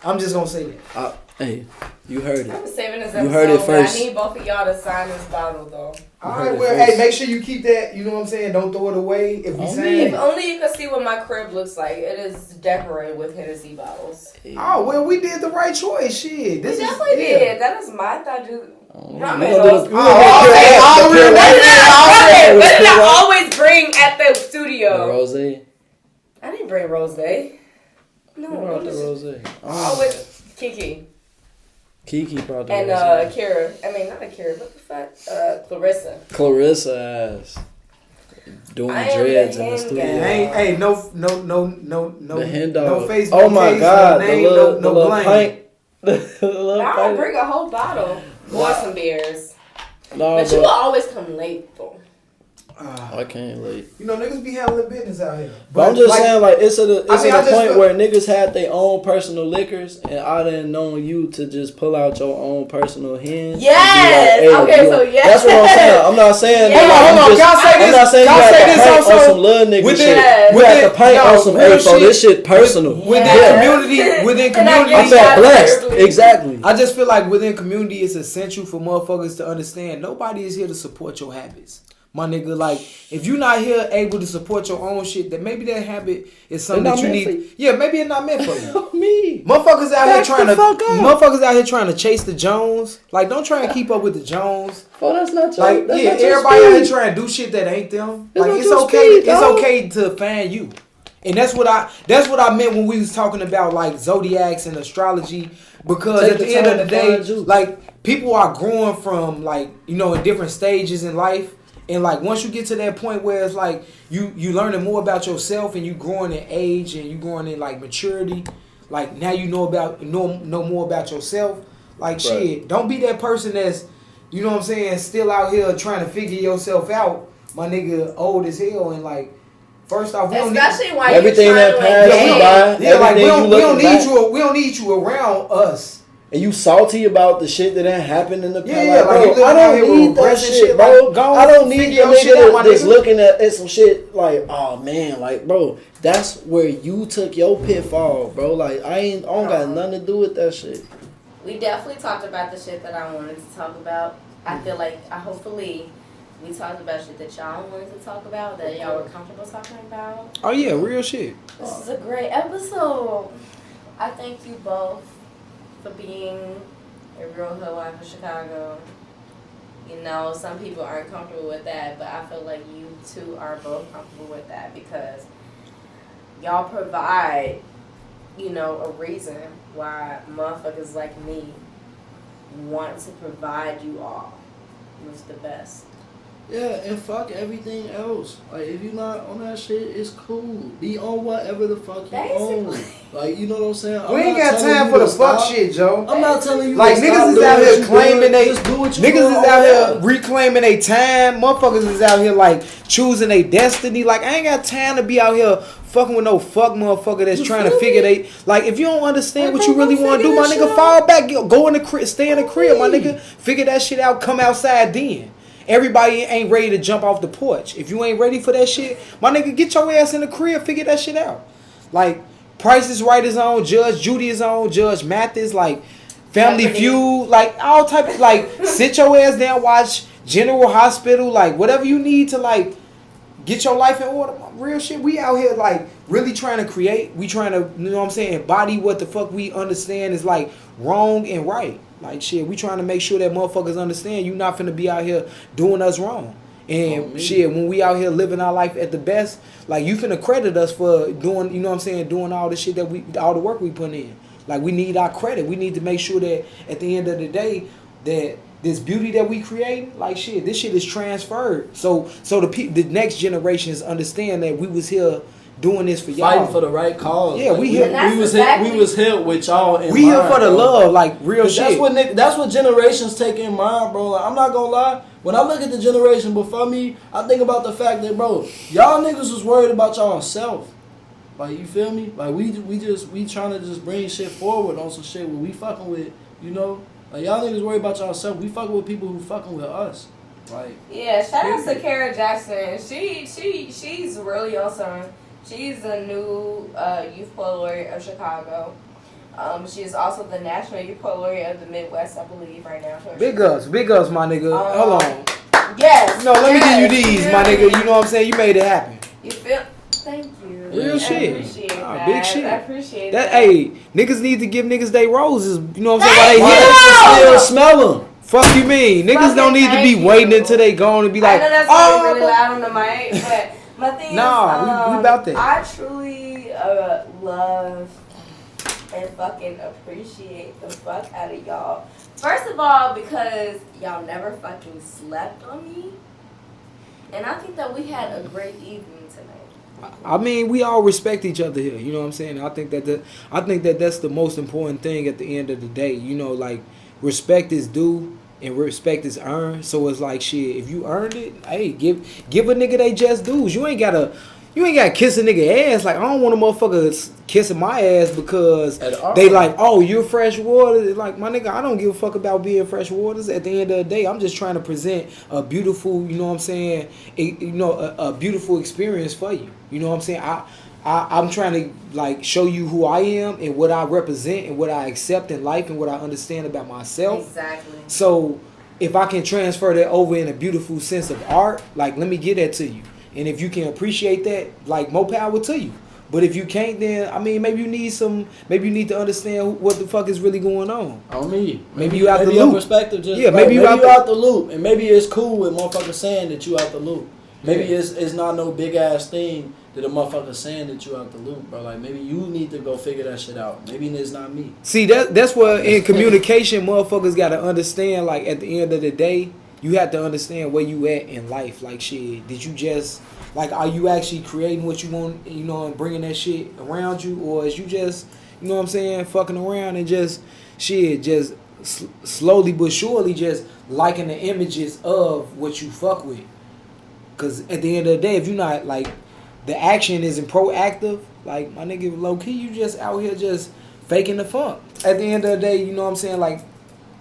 I'm just gonna say that. Hey, you heard it. I'm saving this episode. You heard it first. I need both of y'all to sign this bottle though. Alright, well, hey, make sure you keep that, you know what I'm saying? Don't throw it away. If only you could see what my crib looks like. It is decorated with Hennessy bottles. Oh, well, we did the right choice. Shit. We definitely did. That is my thought. What did I always bring at the studio? Rose. I didn't bring Rose. No, brought the Rose. Always Kiki. Kiki brought the and Rose. Kira. I mean, not Kira, but the fuck? Clarissa. Clarissa ass. Doing dreads in the studio. Hey, no the hen dog. No face, oh my god, no name, the little blame. pint. I'll bring a whole bottle. Or some beers. No, but you will always come late though. I can't late. You know, niggas be handling business out here. But I'm just saying, like, it's at a point where niggas had their own personal liquors, and I didn't know you to just pull out your own personal hand. Yes. Like, hey, so yes. That's what I'm saying. I'm not saying. Yes. Hold on. Can I say this? I'm not saying you got to paint on some little nigga shit. You have to paint on some info. This shit personal. Within community. I felt blessed. Exactly. I just feel like within community, it's essential for motherfuckers to understand nobody is here to support your habits. My nigga, like, if you're not here able to support your own shit, then maybe that habit is something that you need. Yeah, maybe it's not meant for you. Me. Motherfuckers out here trying to chase the Jones. Like, don't try and keep up with the Jones. Oh, that's not your, like, that's yeah, not your everybody speed. out here trying to do shit that ain't them. Like, it's okay. Speed, it's okay to find you. And that's what I meant when we was talking about like zodiacs and astrology, because at the end of the day, like, people are growing from, like, you know, in different stages in life. And like once you get to that point where it's like you learning more about yourself and you growing in age and you growing in like maturity, like now you know more about yourself. Like, shit, don't be that person that's, you know what I'm saying, still out here trying to figure yourself out, my nigga, old as hell. And like, first off, we don't need why everything that passed you by. Yeah, like we don't need you around us. And you salty about the shit that ain't happened in the past. Yeah, like, bro, I don't need that shit, bro. Like, I don't need your nigga that's looking at some shit like, oh man, like, bro, that's where you took your pitfall, bro. Like, I don't got nothing to do with that shit. We definitely talked about the shit that I wanted to talk about. I feel like, hopefully, we talked about shit that y'all wanted to talk about, that y'all were comfortable talking about. Oh yeah, real shit. This is a great episode. I thank you both for being a real Hoodwife of Chicago. You know, some people aren't comfortable with that, but I feel like you two are both comfortable with that because y'all provide, you know, a reason why motherfuckers like me want to provide you all with the best. Yeah, and fuck everything else. Like, if you're not on that shit, it's cool. Be on whatever the fuck you own. Like, you know what I'm saying? We ain't got time for the fuck shit, Joe. I'm not telling you. Like, niggas is out here claiming niggas is out here reclaiming their time. Motherfuckers is out here like choosing their destiny. Like, I ain't got time to be out here fucking with no fuck motherfucker that's trying to figure they. Like, if you don't understand what you really want to do, my nigga, fall back. Go in the crib, stay in the crib, my nigga. Figure that shit out. Come outside then. Everybody ain't ready to jump off the porch. If you ain't ready for that shit, my nigga, get your ass in the crib, figure that shit out. Like, Price is Right is on, Judge Judy is on, Judge Mathis. Like, Family Feud, like all type of like sit your ass down, watch General Hospital, like whatever you need to like get your life in order. Real shit. We out here like really trying to create. We trying to, you know what I'm saying, embody what the fuck we understand is like wrong and right. Like shit, we trying to make sure that motherfuckers understand you not finna be out here doing us wrong. And shit, when we out here living our life at the best, like you finna credit us for doing, you know what I'm saying, doing all the shit that all the work we put in. Like we need our credit. We need to make sure that at the end of the day that this beauty that we create, like shit, this shit is transferred. So the next generations understand that we was here doing this for y'all. Fighting for the right cause. Yeah, like, we here. We was here with y'all in we mind. Here for the love, like real shit. That's what generations take in mind, bro. Like, I'm not gonna lie. When I look at the generation before me, I think about the fact that, bro, y'all niggas was worried about y'all self. Like, you feel me? Like, we trying to just bring shit forward on some shit where we fucking with, you know? Like, y'all niggas worry about y'all self. We fucking with people who fucking with us. Like, yeah, shout out to Kara Jackson. She's really awesome. She's a new youth poet laureate of Chicago. She is also the national youth poet laureate of the Midwest, I believe, right now. Big ups, my nigga. Hold on. Yes. No, let me give you these, my nigga. You know what I'm saying? You made it happen. You feel? Thank you. Real shit. I appreciate that. Big shit. I appreciate that. that. Hey, niggas need to give niggas they roses. You know what I'm saying? While they here, smell them. Fuck you mean? Niggas don't need to be waiting until they gone and be like, I know that's really loud on the mic, but my thing is, we about that. I truly love and fucking appreciate the fuck out of y'all. First of all, because y'all never fucking slept on me. And I think that we had a great evening tonight. I mean, we all respect each other here. You know what I'm saying? I think that that's the most important thing at the end of the day. You know, like respect is due and respect is earned. So it's like shit. If you earned it, hey, give a nigga they just dues. You ain't gotta kiss a nigga ass. Like I don't want a motherfucker kissing my ass because they like, oh, you're Frsh Waters. Like my nigga, I don't give a fuck about being Frsh Waters. At the end of the day, I'm just trying to present a beautiful, you know what I'm saying, a beautiful experience for you. You know what I'm saying? I'm trying to like show you who I am and what I represent and what I accept in life and what I understand about myself. Exactly. So if I can transfer that over in a beautiful sense of art, like let me get that to you. And if you can appreciate that, like more power to you. But if you can't, then I mean, maybe you need to understand what the fuck is really going on. On me, maybe you out the loop. Perspective, just maybe you out the loop, and maybe it's cool with motherfuckers saying that you out the loop. Maybe it's not no big ass thing that a motherfucker saying that you out the loop, bro. Like maybe you need to go figure that shit out. Maybe it's not me. See that's where in communication, motherfuckers got to understand. Like at the end of the day, you have to understand where you at in life. Like shit, did you just like are you actually creating what you want, you know, and bringing that shit around you, or is you just, you know what I'm saying, fucking around and just shit, just slowly but surely just liking the images of what you fuck with? Because at the end of the day, if you're not like the action isn't proactive, like my nigga, low key, you just out here just faking the funk. At the end of the day, you know what I'm saying, like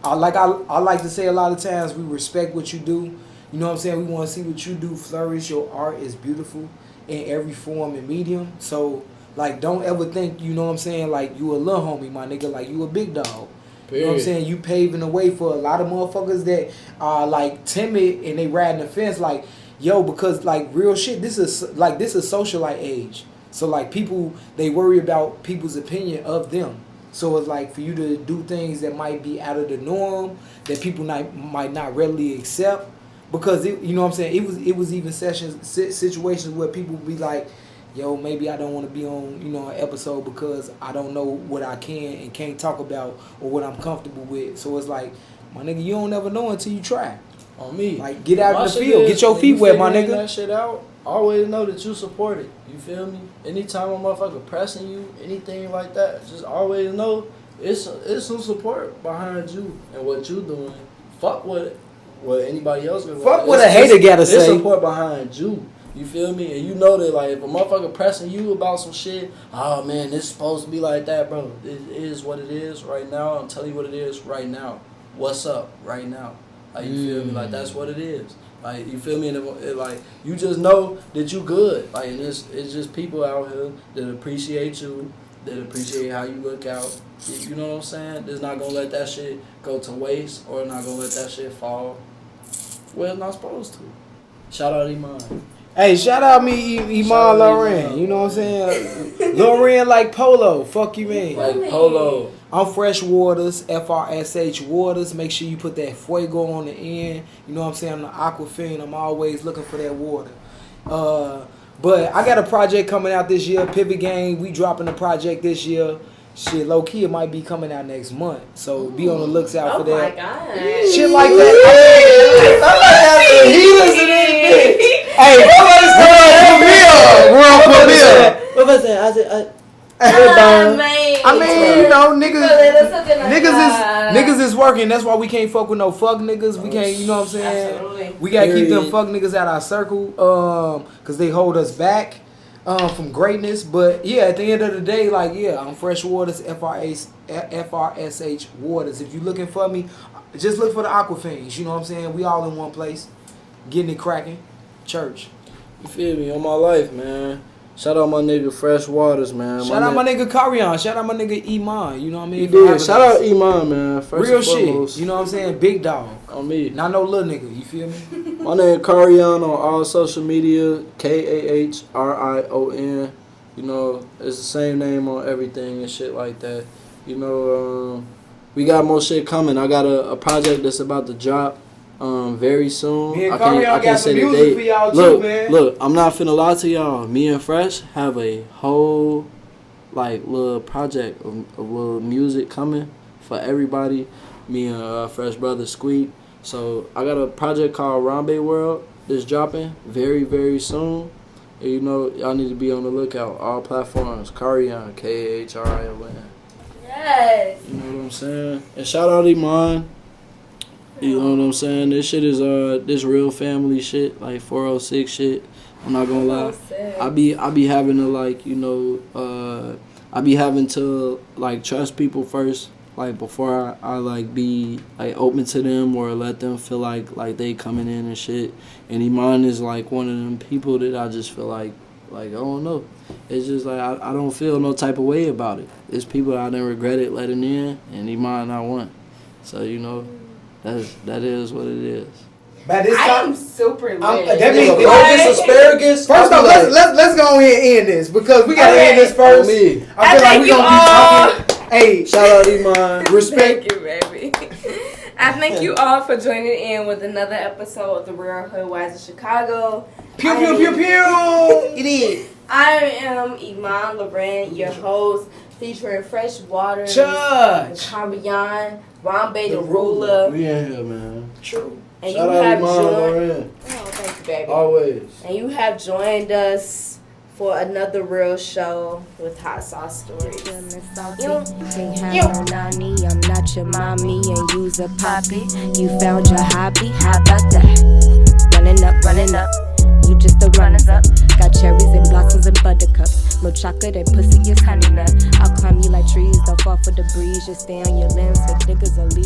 I like to say a lot of times we respect what you do. You know what I'm saying? We want to see what you do flourish. Your art is beautiful in every form and medium. So, like, don't ever think, you know what I'm saying, like, you a little homie, my nigga. Like, you a big dog. Period. You know what I'm saying? You paving the way for a lot of motherfuckers that are, like, timid and they riding the fence. Like, yo, because, like, real shit, this is socialite age. So, like, people, they worry about people's opinion of them. So it's like for you to do things that might be out of the norm, that people might not readily accept. Because you know what I'm saying, it was even situations where people would be like, yo, maybe I don't want to be on, you know, an episode because I don't know what I can and can't talk about or what I'm comfortable with. So it's like, my nigga, you don't ever know until you try. On me. Like get out in the field, get your feet wet, my nigga. That shit out. Always know that you support it. You feel me? Anytime a motherfucker pressing you, anything like that, just always know it's some support behind you and what you doing. Fuck what anybody else gonna. Fuck what a hater gotta say. There's support behind you. You feel me? And you know that like if a motherfucker pressing you about some shit, oh man, this supposed to be like that, bro. It is what it is right now. I'm telling you what it is right now. What's up right now? Like you feel me? Like that's what it is. Like you feel me? And it, like you just know that you good. Like and it's just people out here that appreciate you that appreciate how you look out. You know what I'm saying? That's not gonna let that shit go to waste or not gonna let that shit fall. Well, not supposed to. Shout out Iman. Hey, shout out me, Iman Lauren. You know what I'm saying? Lauren like Polo. Fuck you, man. Like Polo. I'm Frsh Waters, FRSH Waters. Make sure you put that fuego on the end. You know what I'm saying? I'm the Aquafin. I'm always looking for that water. But I got a project coming out this year. Pivot Gang. We dropping a project this year. Shit, low key, it might be coming out next month. So be on the looks out for that. Oh my god. Shit like that. Hey, world premiere. What was that? I mean, you know, niggas is working. That's why we can't fuck with no fuck niggas. We can't, you know what I'm saying? Absolutely. We gotta keep them fuck niggas out our circle, cause they hold us back, from greatness. But yeah, at the end of the day, like I'm Frsh Waters, FRSH Waters. If you looking for me, just look for the Aquafins. You know what I'm saying? We all in one place, getting it cracking. Church. You feel me? On my life, man. Shout out my nigga Frsh Waters, man. Shout out my nigga Kahrion. Shout out my nigga Iman. You know what I mean? He did. Shout out Iman, man. First real and foremost. shit. You know what I'm saying? Big dog. On me. Not no little nigga. You feel me? My name Kahrion on all social media. Kahrion. You know, it's the same name on everything and shit like that. You know, we got more shit coming. I got a project that's about to drop. Very soon. Me and I can't say the date. For y'all look, too, man. Look, I'm not finna lie to y'all. Me and Frsh have a whole little project of little music coming for everybody. Me and Frsh brother Squeak. So I got a project called Rambe World that's dropping very, very soon. And you know, y'all need to be on the lookout. All platforms. Kahrion, Kahrion. Yes. You know what I'm saying? And shout out Iman. You know what I'm saying? This shit is this real family shit, like 406 shit. I'm not gonna lie. I be having to I be having to like trust people first, like before I like be like open to them or let them feel like they coming in and shit. And Iman is like one of them people that I just feel like I don't know. It's just like I don't feel no type of way about it. It's people I didn't regret it letting in, and Iman not one. So you know. That is what it is. By this time, I'm super lit. That means this asparagus. First off, let's go ahead and end this because we gotta end this first. I feel like we gonna be talking. Hey, shout out Iman. Respect. Thank you, baby. I thank you all for joining in with another episode of the Real Hoodwives of Chicago. Pew pew pew pew. It is. I am Iman Lauren, your host, featuring Frsh Waters, Kahrion, Rambe the Ruler. We in here, man. True. And shout you out have Iman Lauren. Oh, thank you, baby. Always. And you have joined us for another real show with Hot Sauce Stories. Can't have no nanny, I'm not your mommy, and you's a poppy. You found your hobby, how about that? Running up. You just the runners up. Got cherries and blossoms and buttercups. Milk chocolate and pussy is honey nut. I'll climb you like trees, don't fall for the breeze. Just stay on your limbs, if niggas are leaving.